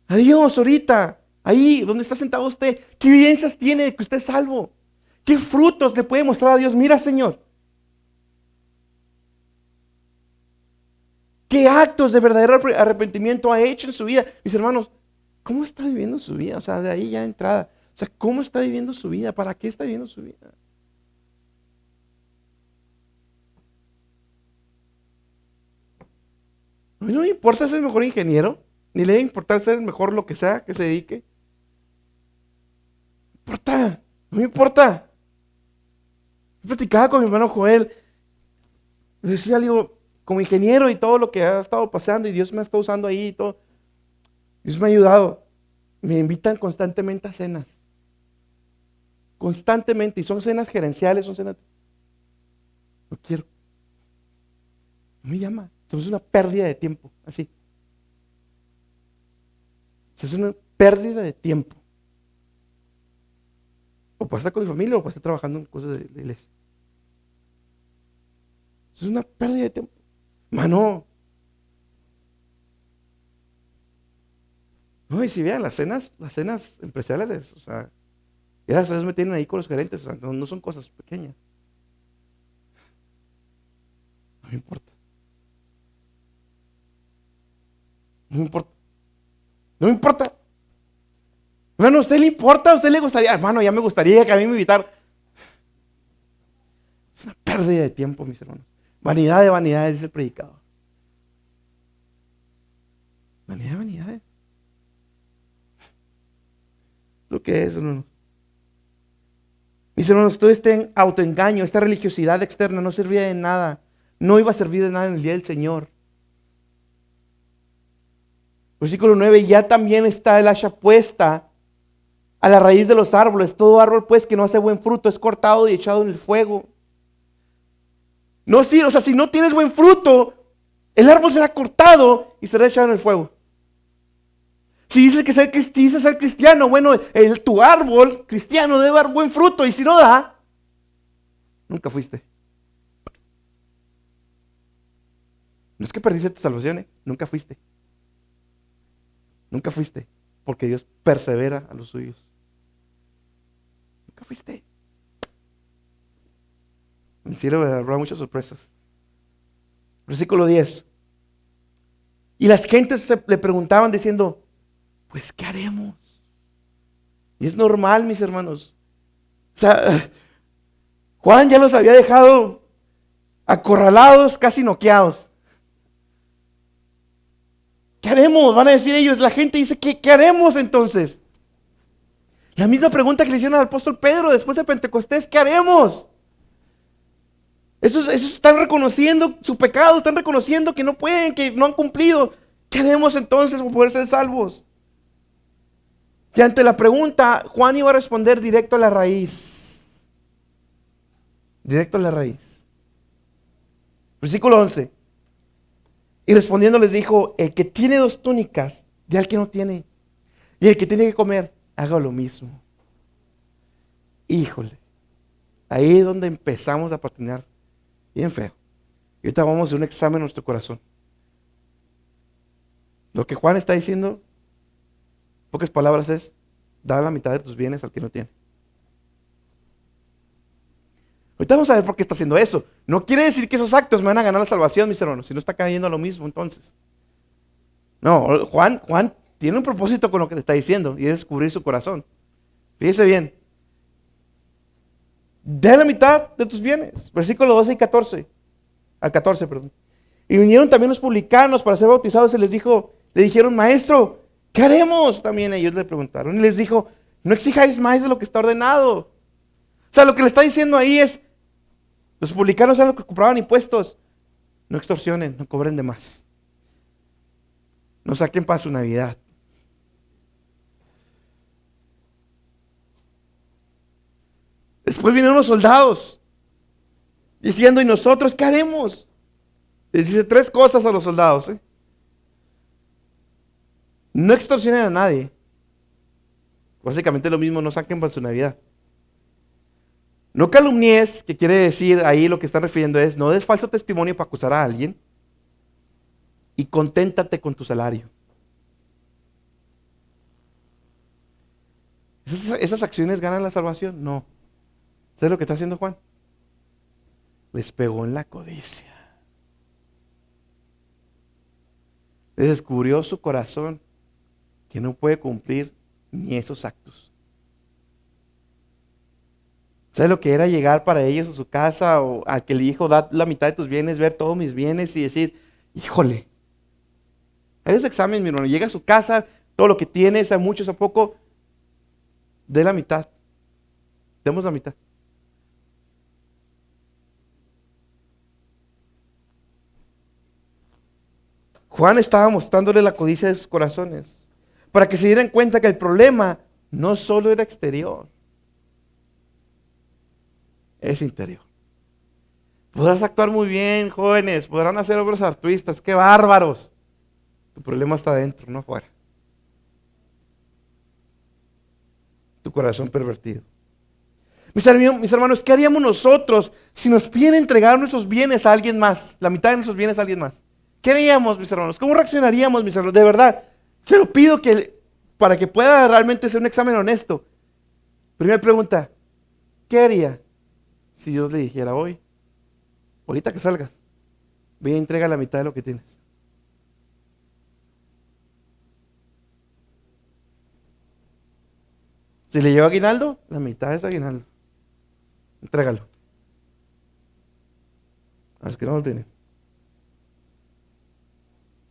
A Dios ahorita, ahí donde está sentado usted. ¿Qué evidencias tiene de que usted es salvo? ¿Qué frutos le puede mostrar a Dios? Mira, Señor. ¿Qué actos de verdadero arrepentimiento ha hecho en su vida? Mis hermanos, ¿cómo está viviendo su vida? O sea, de ahí ya entrada. O sea, ¿cómo está viviendo su vida? ¿Para qué está viviendo su vida? A mí no me importa ser el mejor ingeniero, ni le debe importar ser el mejor lo que sea que se dedique. No importa, no me importa. Yo platicaba con mi hermano Joel, le decía, digo, como ingeniero y todo lo que ha estado pasando, y Dios me ha estado usando ahí y todo, Dios me ha ayudado. Me invitan constantemente a cenas. Constantemente, y son cenas gerenciales, son cenas. No quiero. No me llama. Es una pérdida de tiempo, así. Es una pérdida de tiempo. O para estar con mi familia o para estar trabajando en cosas de la iglesia. Es una pérdida de tiempo. Mano. No, y si vean las cenas empresariales, o sea, gracias a Dios me tienen ahí con los gerentes, o sea, no son cosas pequeñas. No me importa. No me importa. No me importa. Hermano, ¿a usted le importa? ¿A usted le gustaría? Hermano, ya me gustaría que a mí me invitara. Es una pérdida de tiempo, mis hermanos. Vanidad de vanidades, dice el predicador. Vanidad de vanidades. ¿Lo que es, hermano? Mis hermanos, todo este autoengaño, esta religiosidad externa no servía de nada. No iba a servir de nada en el día del Señor. Versículo 9, ya también está el hacha puesta a la raíz de los árboles. Todo árbol pues que no hace buen fruto es cortado y echado en el fuego. No, sí, o sea, si no tienes buen fruto, el árbol será cortado y será echado en el fuego. Si dices que ser cristiano, bueno, tu árbol cristiano debe dar buen fruto, y si no da, nunca fuiste. No es que perdiste tu salvación, nunca fuiste. Nunca fuiste, porque Dios persevera a los suyos. Nunca fuiste. En el cielo habrá muchas sorpresas. Versículo 10. Y las gentes le preguntaban diciendo, pues, ¿qué haremos? Y es normal, mis hermanos. O sea, Juan ya los había dejado acorralados, casi noqueados. ¿Qué haremos? Van a decir ellos. La gente dice, ¿qué haremos entonces? La misma pregunta que le hicieron al apóstol Pedro después de Pentecostés, ¿qué haremos? Esos están reconociendo su pecado, están reconociendo que no pueden, que no han cumplido. ¿Qué haremos entonces para poder ser salvos? Y ante la pregunta, Juan iba a responder directo a la raíz. Directo a la raíz. Versículo 11. Y respondiendo les dijo, el que tiene 2 túnicas, dé al que no tiene. Y el que tiene que comer, haga lo mismo. Híjole. Ahí es donde empezamos a patinar. Bien feo. Y ahorita vamos a hacer un examen en nuestro corazón. Lo que Juan está diciendo, en pocas palabras, es: da la mitad de tus bienes al que no tiene. Ahorita vamos a ver por qué está haciendo eso. No quiere decir que esos actos me van a ganar la salvación, mis hermanos, si no está cayendo a lo mismo entonces. No, Juan tiene un propósito con lo que le está diciendo, y es descubrir su corazón. Fíjese bien. Da la mitad de tus bienes. Versículo 12 y 14. Al 14, perdón. Y vinieron también los publicanos para ser bautizados y le dijeron, maestro, ¿qué haremos? También ellos le preguntaron. Y les dijo, no exijáis más de lo que está ordenado. O sea, lo que le está diciendo ahí es, los publicanos eran los que cobraban impuestos. No extorsionen, no cobren de más. No saquen para su Navidad. Después vinieron los soldados diciendo, ¿y nosotros qué haremos? Les dice 3 cosas a los soldados. No extorsionen a nadie. Básicamente lo mismo, no saquen para su Navidad. No calumnies, que quiere decir ahí lo que están refiriendo es, no des falso testimonio para acusar a alguien. Y conténtate con tu salario. ¿Esas acciones ganan la salvación? No. ¿Sabes lo que está haciendo Juan? Les pegó en la codicia. Les descubrió su corazón que no puede cumplir ni esos actos. ¿Sabes lo que era llegar para ellos a su casa o a que le dijo, da la mitad de tus bienes, ver todos mis bienes y decir, híjole, Haga ese examen, mi hermano. Llega a su casa, todo lo que tiene, sea mucho, sea poco, dé la mitad. Demos la mitad. Juan estaba mostrándole la codicia de sus corazones para que se dieran cuenta que el problema no solo era exterior, es interior. Podrás actuar muy bien, jóvenes, podrán hacer obras altruistas, qué bárbaros. Tu problema está adentro, no afuera. Tu corazón pervertido. Mis hermanos, ¿qué haríamos nosotros si nos piden entregar nuestros bienes a alguien más? La mitad de nuestros bienes a alguien más. ¿Qué haríamos, mis hermanos? ¿Cómo reaccionaríamos, mis hermanos? De verdad, se lo pido para que pueda realmente ser un examen honesto. Primera pregunta, ¿qué haría si Dios le dijera hoy, ahorita que salgas, ve y entrega la mitad de lo que tienes? Si le lleva aguinaldo, la mitad es aguinaldo. Entrégalo. A los que no lo tienen.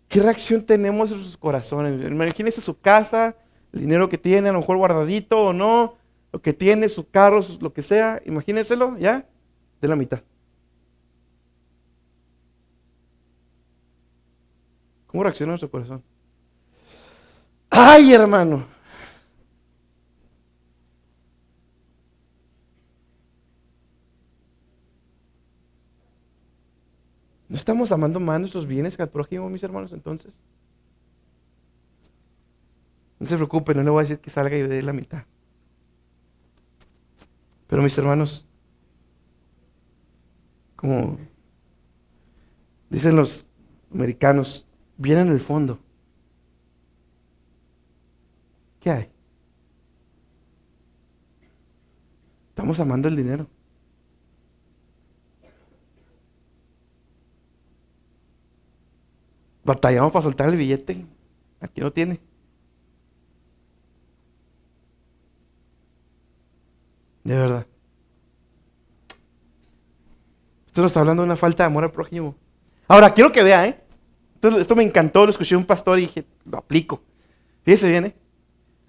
¿Qué reacción tenemos en sus corazones? Imagínese su casa, el dinero que tiene, a lo mejor guardadito o no, lo que tiene, su carro, lo que sea. Imagínenselo, ¿ya? De la mitad. ¿Cómo reacciona nuestro corazón? ¡Ay, hermano! ¿No estamos amando más nuestros bienes que al prójimo, mis hermanos, entonces? No se preocupen, no le voy a decir que salga y dé la mitad. Pero mis hermanos, como dicen los americanos, vienen en el fondo. ¿Qué hay? Estamos amando el dinero. Batallamos para soltar el billete. Aquí no tiene. De verdad. Esto nos está hablando de una falta de amor al prójimo. Ahora, quiero que vea, Entonces, esto me encantó, lo escuché de un pastor y dije, lo aplico. Fíjese bien,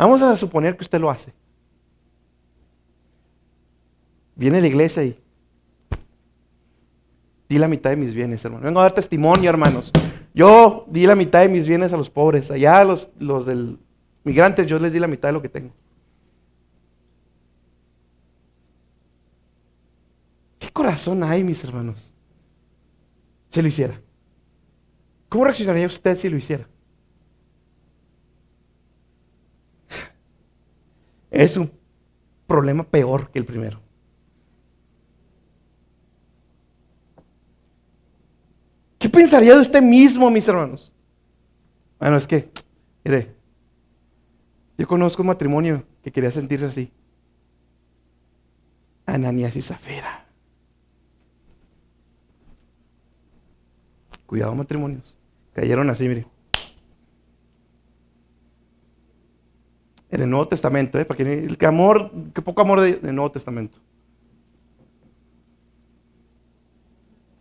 Vamos a suponer que usted lo hace. Viene a la iglesia y di la mitad de mis bienes, hermano. Vengo a dar testimonio, hermanos. Yo di la mitad de mis bienes a los pobres. Allá a los del migrantes, yo les di la mitad de lo que tengo. ¿Qué corazón hay, mis hermanos? Si lo hiciera. ¿Cómo reaccionaría usted si lo hiciera? Es un problema peor que el primero. ¿Qué pensaría de usted mismo, mis hermanos? Bueno, es que, mire, yo conozco un matrimonio que quería sentirse así. Ananías y Zafira. Cuidado, matrimonios. Cayeron así, mire. En el Nuevo Testamento, para que qué poco amor del Nuevo Testamento.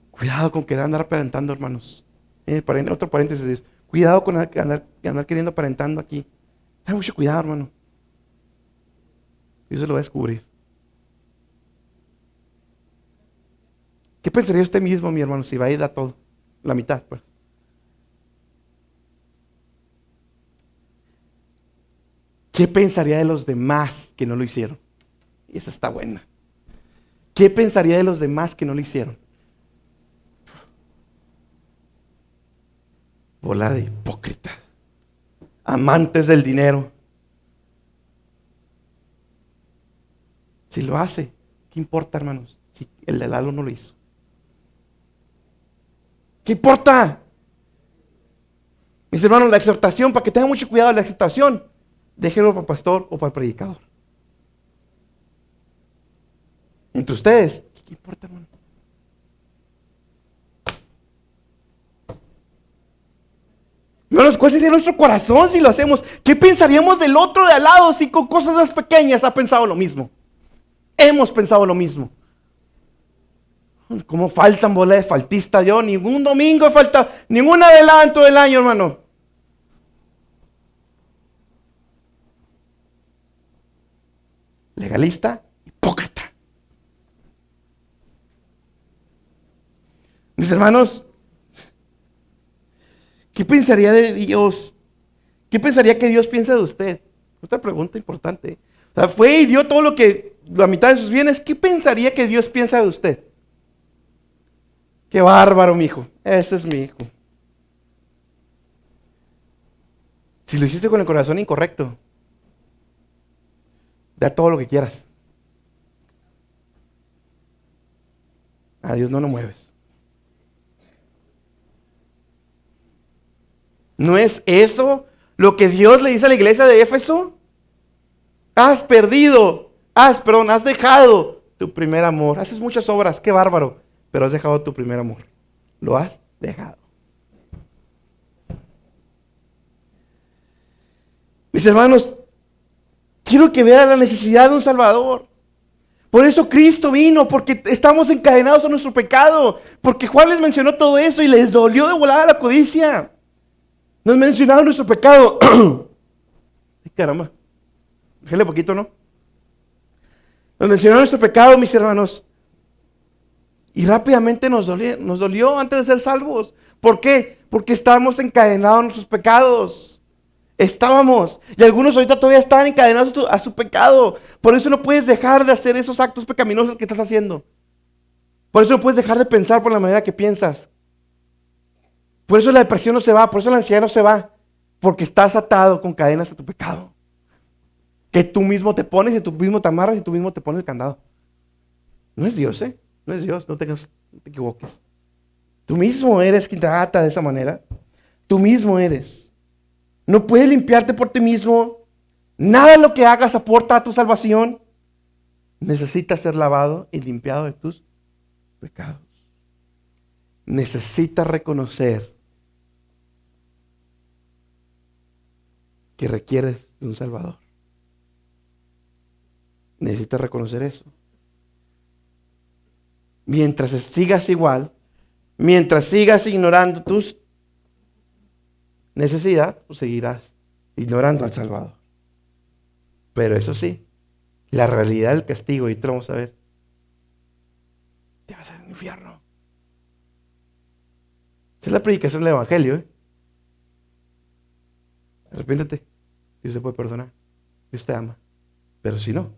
Cuidado con querer andar aparentando, hermanos. Otro paréntesis. Cuidado con andar queriendo aparentando aquí. Ten mucho cuidado, hermano. Dios se lo va a descubrir. ¿Qué pensaría usted mismo, mi hermano, si va a ir a todo? La mitad, pues. ¿Qué pensaría de los demás que no lo hicieron? Y esa está buena. ¿Qué pensaría de los demás que no lo hicieron? Bola de hipócritas, amantes del dinero. Si lo hace, ¿qué importa, hermanos? Si el de Lalo no lo hizo. ¿Qué importa? Mis hermanos, la exhortación, para que tengan mucho cuidado, la exhortación, déjenlo para el pastor o para el predicador. Entre ustedes, ¿qué importa, hermano? Hermanos, ¿cuál sería nuestro corazón si lo hacemos? ¿Qué pensaríamos del otro de al lado si con cosas más pequeñas ha pensado lo mismo? Hemos pensado lo mismo. ¿Cómo faltan bola de faltista yo? Ningún domingo falta, ningún adelanto del año, hermano. legalista, hipócrita. Mis hermanos, ¿qué pensaría de Dios? ¿Qué pensaría que Dios piensa de usted? Otra pregunta importante. O sea, fue y dio todo la mitad de sus bienes. ¿Qué pensaría que Dios piensa de usted? Qué bárbaro, mi hijo. Ese es mi hijo. Si lo hiciste con el corazón incorrecto, da todo lo que quieras. A Dios no lo mueves. ¿No es eso lo que Dios le dice a la iglesia de Éfeso? Has dejado tu primer amor. Haces muchas obras, qué bárbaro, pero has dejado tu primer amor. Lo has dejado. Mis hermanos, quiero que vean la necesidad de un Salvador. Por eso Cristo vino, porque estamos encadenados a nuestro pecado. Porque Juan les mencionó todo eso y les dolió de volada la codicia. Nos mencionaron nuestro pecado. Ay, caramba. Déjale poquito, ¿no? Nos mencionaron nuestro pecado, mis hermanos. Y rápidamente nos dolió antes de ser salvos. ¿Por qué? Porque estábamos encadenados a nuestros pecados. Estábamos. Y algunos ahorita todavía están encadenados a su pecado. Por eso no puedes dejar de hacer esos actos pecaminosos que estás haciendo. Por eso no puedes dejar de pensar por la manera que piensas. Por eso la depresión no se va, por eso la ansiedad no se va. Porque estás atado con cadenas a tu pecado. Que tú mismo te pones, y tú mismo te amarras, y tú mismo te pones el candado. No es Dios, ¿eh? No es Dios, no te equivoques. Tú mismo eres quien te ata de esa manera. Tú mismo eres. No puedes limpiarte por ti mismo. Nada de lo que hagas aporta a tu salvación. Necesitas ser lavado y limpiado de tus pecados. Necesitas reconocer que requieres de un Salvador. Necesitas reconocer eso. Mientras sigas igual, mientras sigas ignorando tus necesidades, pues seguirás ignorando al Salvador. Pero eso sí, la realidad del castigo, y te lo vamos a ver, te vas al infierno. Esa es la predicación del Evangelio, ¿eh? Arrepiéntete, Dios te puede perdonar, Dios te ama. Pero si no,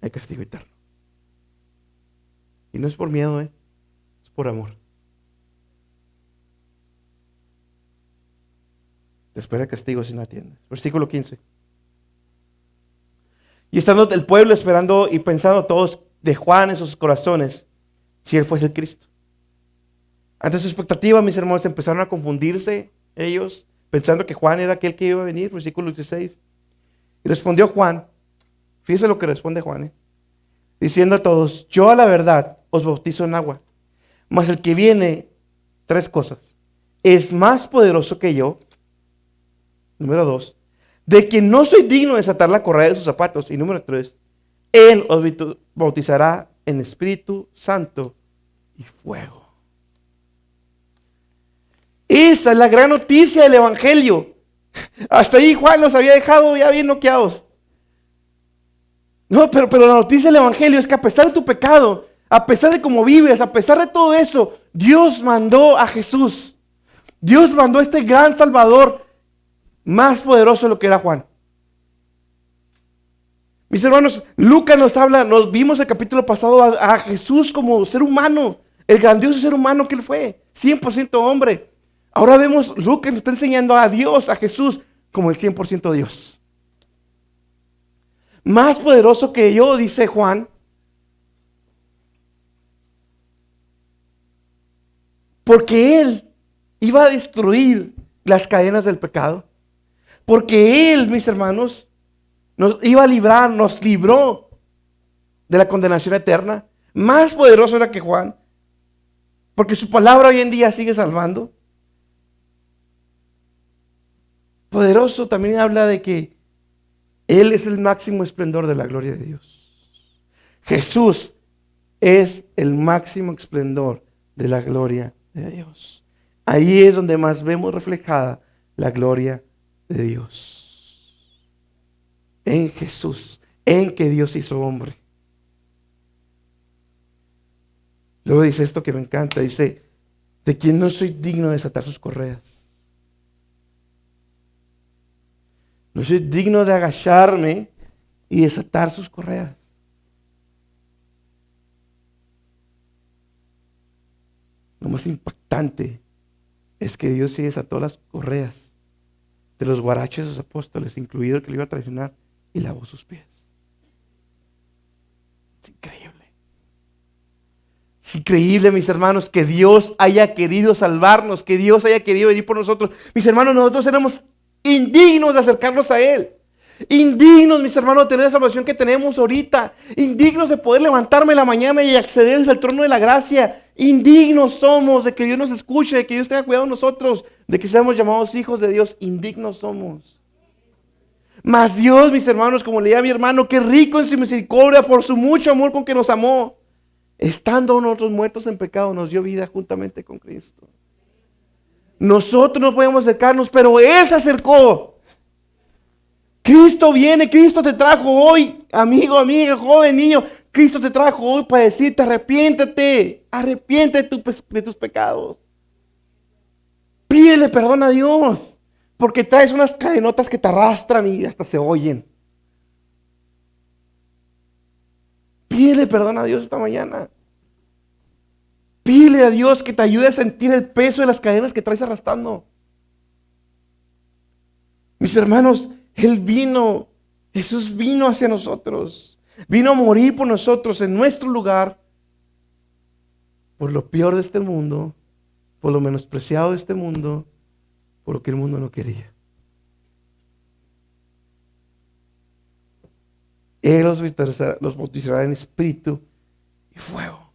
hay castigo eterno. Y no es por miedo, es por amor. Te espera castigo si no atiendes. Versículo 15. Y estando el pueblo esperando y pensando todos de Juan en sus corazones, si él fuese el Cristo. Ante su expectativa, mis hermanos, empezaron a confundirse ellos, pensando que Juan era aquel que iba a venir. Versículo 16. Y respondió Juan, fíjese lo que responde Juan, diciendo a todos: yo a la verdad os bautizo en agua, mas el que viene, tres cosas, es más poderoso que yo. Número 2, de quien no soy digno de desatar la correa de sus zapatos. Y número 3, él os bautizará en Espíritu Santo y fuego. Esa es la gran noticia del Evangelio. Hasta ahí Juan los había dejado ya bien noqueados. No, pero la noticia del Evangelio es que a pesar de tu pecado, a pesar de cómo vives, a pesar de todo eso, Dios mandó a Jesús. Dios mandó a este gran Salvador, más poderoso de lo que era Juan. Mis hermanos, Lucas nos vimos el capítulo pasado a Jesús como ser humano, el grandioso ser humano que él fue, 100% hombre. Ahora vemos, Lucas nos está enseñando a Dios, a Jesús, como el 100% Dios. Más poderoso que yo, dice Juan, porque él iba a destruir las cadenas del pecado. Porque él, mis hermanos, nos iba a librar, nos libró de la condenación eterna. Más poderoso era que Juan, porque su palabra hoy en día sigue salvando. Poderoso también habla de que él es el máximo esplendor de la gloria de Dios. Jesús es el máximo esplendor de la gloria de Dios. Ahí es donde más vemos reflejada la gloria de Dios. En Jesús, en que Dios hizo hombre. Luego dice esto que me encanta, dice, de quien no soy digno de desatar sus correas. No soy digno de agacharme y desatar sus correas. Lo más impactante es que Dios sí desató las correas de los guaraches de sus apóstoles, incluido el que le iba a traicionar, y lavó sus pies. Es increíble. Es increíble, mis hermanos, que Dios haya querido salvarnos, que Dios haya querido venir por nosotros. Mis hermanos, nosotros éramos indignos de acercarnos a Él. Indignos, mis hermanos, de tener la salvación que tenemos ahorita. Indignos de poder levantarme en la mañana y acceder al trono de la gracia. Indignos somos de que Dios nos escuche, de que Dios tenga cuidado de nosotros, de que seamos llamados hijos de Dios. Indignos somos. Mas Dios, mis hermanos, como leía a mi hermano, qué rico en su misericordia por su mucho amor con que nos amó. Estando nosotros muertos en pecado, nos dio vida juntamente con Cristo. Nosotros no podemos acercarnos, pero Él se acercó. Cristo viene, Cristo te trajo hoy, amigo, amiga, joven, niño. Cristo te trajo hoy para decirte, arrepiéntete de tus pecados. Pídele perdón a Dios, porque traes unas cadenotas que te arrastran y hasta se oyen. Pídele perdón a Dios esta mañana. Pídele a Dios que te ayude a sentir el peso de las cadenas que traes arrastrando. Mis hermanos, Jesús vino hacia nosotros. Vino a morir por nosotros en nuestro lugar. Por lo peor de este mundo, por lo menospreciado de este mundo, por lo que el mundo no quería. Él los bautizará en espíritu y fuego.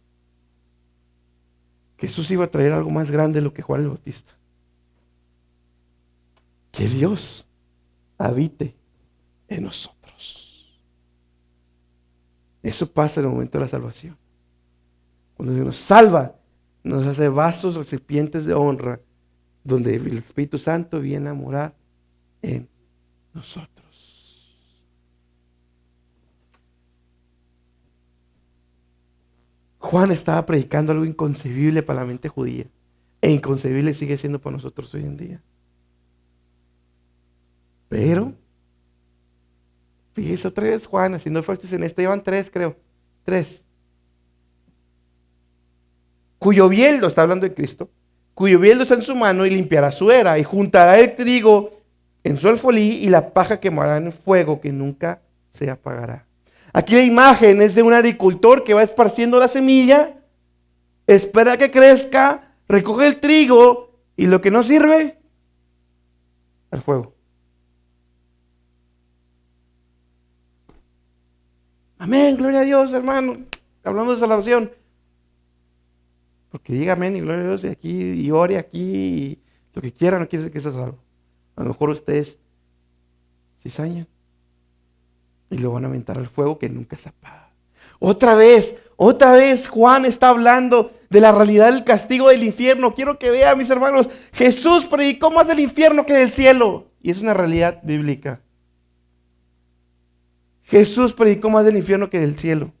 Jesús iba a traer algo más grande de lo que Juan el Bautista. Que Dios habite en nosotros. Eso pasa en el momento de la salvación. Cuando Dios nos salva, nos hace vasos, recipientes de honra, donde el Espíritu Santo viene a morar en nosotros. Juan estaba predicando algo inconcebible para la mente judía, e inconcebible sigue siendo para nosotros hoy en día. Pero, fíjese otra vez Juan, haciendo énfasis en esto, llevan 3, creo, 3. Cuyo bieldo, está hablando de Cristo, cuyo bieldo está en su mano y limpiará su era, y juntará el trigo en su alfolí y la paja quemará en el fuego que nunca se apagará. Aquí la imagen es de un agricultor que va esparciendo la semilla, espera que crezca, recoge el trigo y lo que no sirve, al fuego. Amén, gloria a Dios, hermano. Hablando de salvación. Porque diga amén y gloria a Dios y aquí y ore aquí y lo que quiera, no quiere decir que sea salvo. A lo mejor ustedes cizañan y lo van a aventar al fuego que nunca se apaga. Otra vez Juan está hablando de la realidad del castigo del infierno. Quiero que vean, mis hermanos, Jesús predicó más del infierno que del cielo. Y es una realidad bíblica. Jesús predicó más del infierno que del cielo.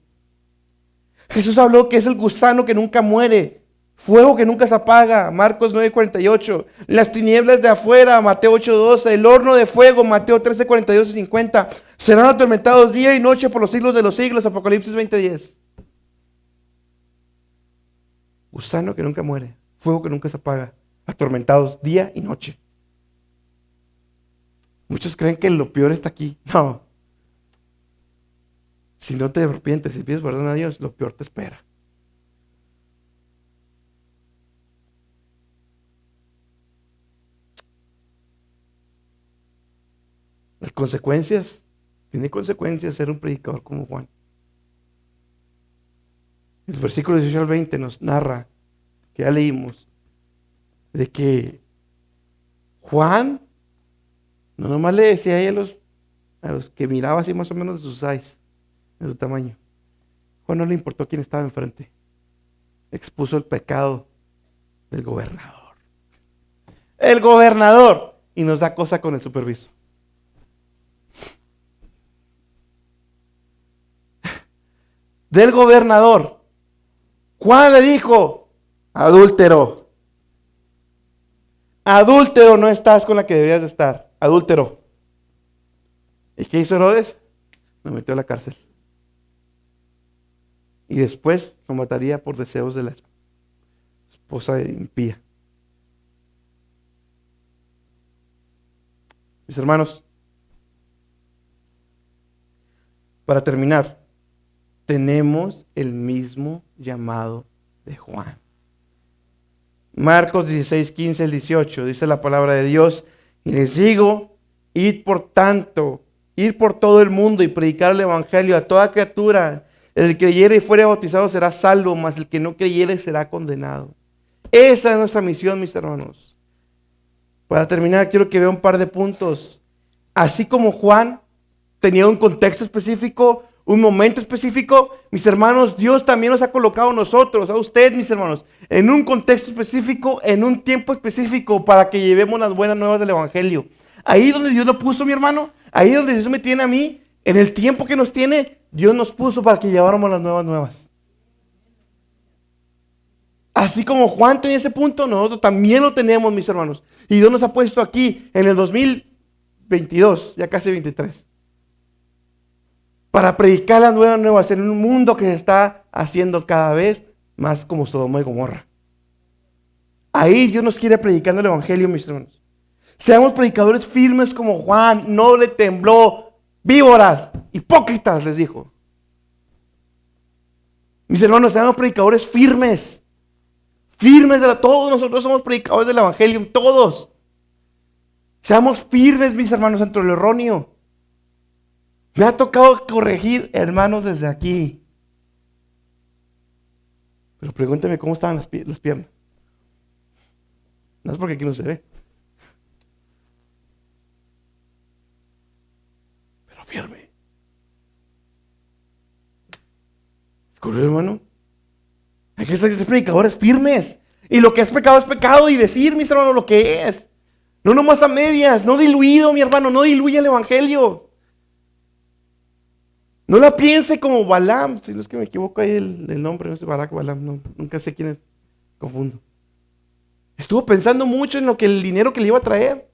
Jesús habló que es el gusano que nunca muere, fuego que nunca se apaga, Marcos 9:48, las tinieblas de afuera, Mateo 8:12, el horno de fuego, Mateo 13:42 y 50, serán atormentados día y noche por los siglos de los siglos, Apocalipsis 20:10. Gusano que nunca muere, fuego que nunca se apaga, atormentados día y noche. Muchos creen que lo peor está aquí. No. Si no te arrepientes y pides perdón a Dios, lo peor te espera. Las consecuencias, tiene consecuencias ser un predicador como Juan. El versículo 18 al 20 nos narra, que ya leímos, de que Juan no nomás le decía ahí a los que miraba así más o menos de sus size, de su tamaño. Juan no le importó quién estaba enfrente. Expuso el pecado del gobernador. El gobernador. Y nos da cosa con el supervisor. del gobernador. Juan le dijo, adúltero. Adúltero, no estás con la que deberías de estar. Adúltero. ¿Y qué hizo Herodes? Lo metió a la cárcel. Y después lo mataría por deseos de la esposa impía. Mis hermanos, para terminar, tenemos el mismo llamado de Juan. Marcos 16, 15 al 18, dice la palabra de Dios, y les digo, id por tanto, ir por todo el mundo y predicar el evangelio a toda criatura. El que creyere y fuere bautizado será salvo, mas el que no creyere será condenado. Esa es nuestra misión, mis hermanos. Para terminar, quiero que vea un par de puntos. Así como Juan tenía un contexto específico, un momento específico, mis hermanos, Dios también nos ha colocado a nosotros, a usted, mis hermanos, en un contexto específico, en un tiempo específico, para que llevemos las buenas nuevas del evangelio. Ahí donde Dios lo puso, mi hermano, ahí donde Dios me tiene a mí, en el tiempo que nos tiene, Dios nos puso para que lleváramos las nuevas. Así como Juan tenía ese punto, nosotros también lo tenemos, mis hermanos. Y Dios nos ha puesto aquí en el 2022, ya casi 23, para predicar las nuevas en un mundo que se está haciendo cada vez más como Sodoma y Gomorra. Ahí Dios nos quiere predicando el evangelio, mis hermanos. Seamos predicadores firmes como Juan, no le tembló. Víboras, hipócritas, les dijo. Mis hermanos, seamos predicadores firmes. Firmes todos nosotros somos predicadores del evangelio, todos. Seamos firmes, mis hermanos, ante lo erróneo. Me ha tocado corregir hermanos desde aquí. Pero pregúnteme cómo estaban las piernas. No es porque aquí no se ve. Pero firme. ¿Escuchó, hermano? Hay que ser predicadores firmes. Y lo que es pecado y decir, mis hermanos, lo que es. No nomás a medias, no diluido, mi hermano, no diluya el evangelio. No la piense como Balaam, si no es que me equivoco ahí el nombre, no es Barak, Balaam, no, nunca sé quién es, confundo. Estuvo pensando mucho en el dinero que le iba a traer.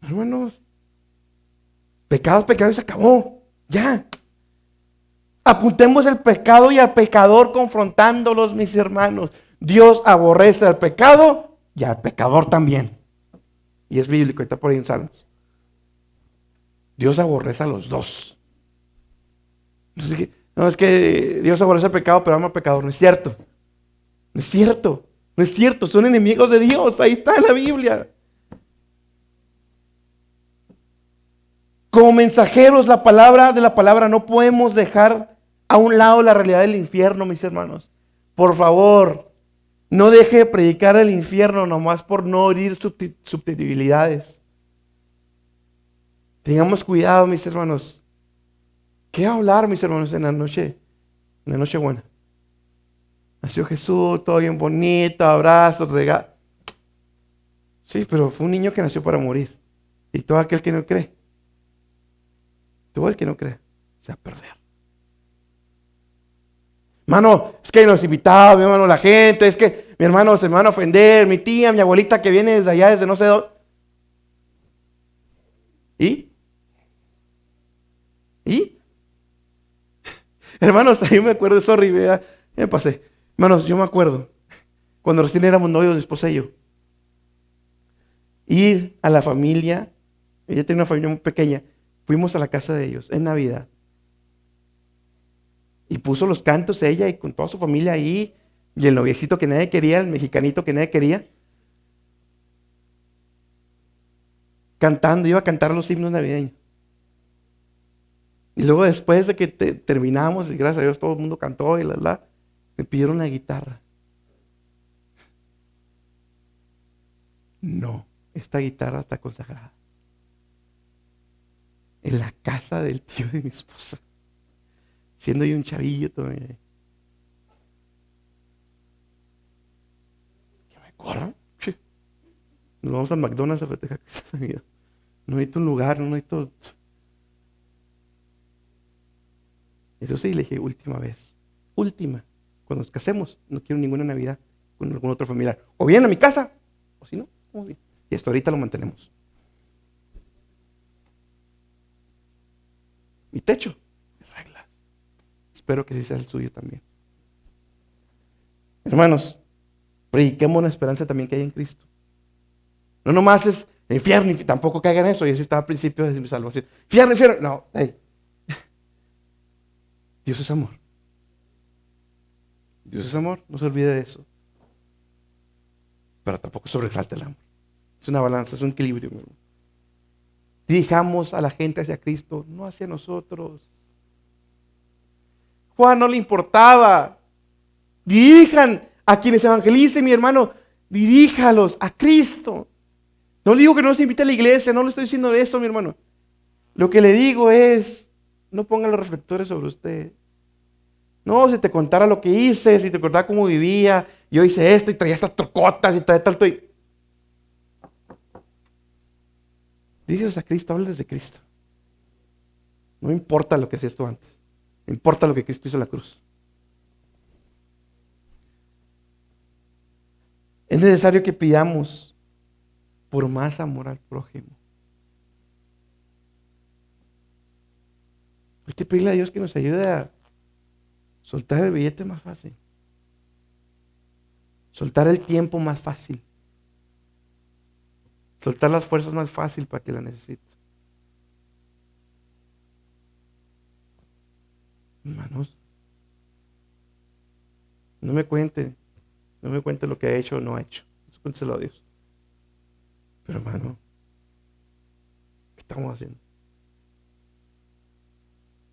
Hermanos, pecado es pecado y se acabó, ya. Apuntemos el pecado y al pecador confrontándolos, mis hermanos. Dios aborrece al pecado y al pecador también. Y es bíblico, está por ahí en Salmos. Dios aborrece a los dos. No es que Dios aborrece al pecado, pero ama al pecador. No es cierto. No es cierto. No es cierto. Son enemigos de Dios. Ahí está en la Biblia. Como mensajeros, de la palabra, no podemos dejar a un lado la realidad del infierno, mis hermanos. Por favor, no deje de predicar el infierno nomás por no herir susceptibilidades. Tengamos cuidado, mis hermanos. ¿Qué hablar, mis hermanos, en la noche buena? Nació Jesús, todo bien bonito, abrazos, regalos. Sí, pero fue un niño que nació para morir. Y todo aquel que no cree, todo el que no cree, se va a perder. Hermano, es que nos invitaba, mi hermano, la gente, es que mi hermano se me van a ofender, mi tía, mi abuelita que viene desde allá, desde no sé dónde. ¿Y? Hermanos, ahí me acuerdo, sorry, ya me pasé. Hermanos, yo me acuerdo, cuando recién éramos novios, mi esposa y yo, ir a la familia, ella tenía una familia muy pequeña, fuimos a la casa de ellos en Navidad. Y puso los cantos ella y con toda su familia ahí, y el noviecito que nadie quería, el mexicanito que nadie quería, cantando, iba a cantar los himnos navideños. Y luego después de que terminamos, y gracias a Dios todo el mundo cantó y me pidieron la guitarra. No, esta guitarra está consagrada en la casa del tío de mi esposa, siendo yo un chavillo todavía. ¿Que me corran? Nos vamos al McDonald's a festejar. No necesito un lugar, no necesito. Eso sí, le dije, última vez. Última. Cuando nos casemos, no quiero ninguna Navidad con algún otro familiar. O vienen a mi casa, o si no, muy bien. Y hasta ahorita lo mantenemos. Mi techo, reglas. Espero que sí sea el suyo también. Hermanos, prediquemos la esperanza también que hay en Cristo. No nomás es infierno, tampoco caigan en eso. Y ese estaba al principio de mi salvación. Infierno, infierno. No, hey. Dios es amor. Dios es amor, no se olvide de eso. Pero tampoco sobresalta el amor. Es una balanza, es un equilibrio. Dirijamos a la gente hacia Cristo, no hacia nosotros. Juan no le importaba. Dirijan a quienes evangelicen, mi hermano. Diríjalos a Cristo. No le digo que no se invite a la iglesia, no le estoy diciendo eso, mi hermano. Lo que le digo es, no ponga los reflectores sobre usted. No, si te contara lo que hice, si te contara cómo vivía, yo hice esto y traía estas trocotas y traía tanto. Dígalos a Cristo, háblales de Cristo. No importa lo que hacías tú antes. No importa lo que Cristo hizo en la cruz. Es necesario que pidamos por más amor al prójimo. Hay que pedirle a Dios que nos ayude a soltar el billete más fácil. Soltar el tiempo más fácil. Soltar las fuerzas más fácil para que la necesite. Hermanos, no me cuente lo que ha hecho o no ha hecho. Eso cuénteselo a Dios. Pero hermano, ¿qué estamos haciendo?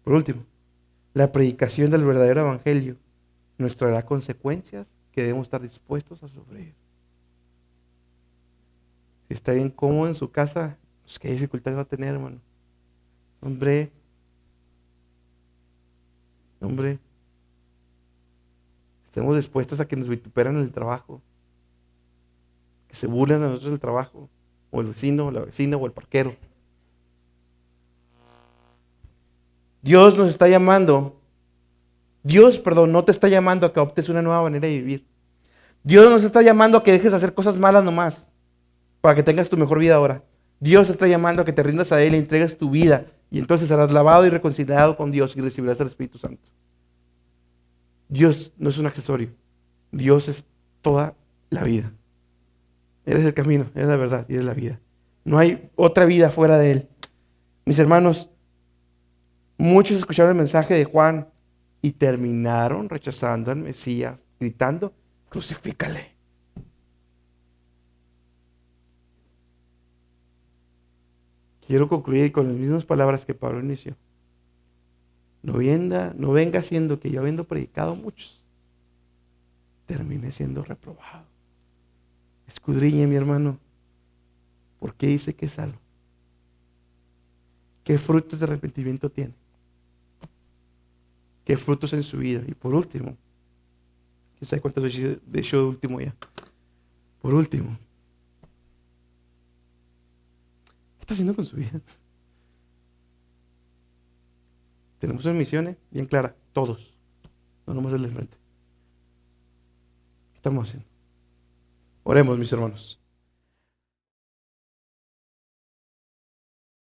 Por último, la predicación del verdadero evangelio nos traerá consecuencias que debemos estar dispuestos a sufrir. Si está bien cómodo en su casa, pues qué dificultades va a tener, hermano. Hombre, estemos dispuestos a que nos vituperen en el trabajo, que se burlen de nosotros del trabajo, o el vecino, o la vecina, o el parquero. Dios nos está llamando. Dios, perdón, no te está llamando a que optes una nueva manera de vivir. Dios nos está llamando a que dejes de hacer cosas malas nomás, para que tengas tu mejor vida ahora. Dios te está llamando a que te rindas a Él y entregues tu vida, y entonces serás lavado y reconciliado con Dios y recibirás el Espíritu Santo. Dios no es un accesorio. Dios es toda la vida. Él es el camino, Él es la verdad y es la vida. No hay otra vida fuera de Él. Mis hermanos, muchos escucharon el mensaje de Juan y terminaron rechazando al Mesías, gritando, crucifícale. Quiero concluir con las mismas palabras que Pablo inició. No venga siendo que yo habiendo predicado muchos, termine siendo reprobado. Escudriñe, mi hermano, ¿por qué dice que es salvo? ¿Qué frutos de arrepentimiento tiene? ¿Qué frutos en su vida? Y por último, ¿quién sabe cuántos de hecho de último ya? Por último, ¿qué está haciendo con su vida? Tenemos una misión bien clara, todos, no nomás el de enfrente. ¿Qué estamos haciendo? Oremos, mis hermanos.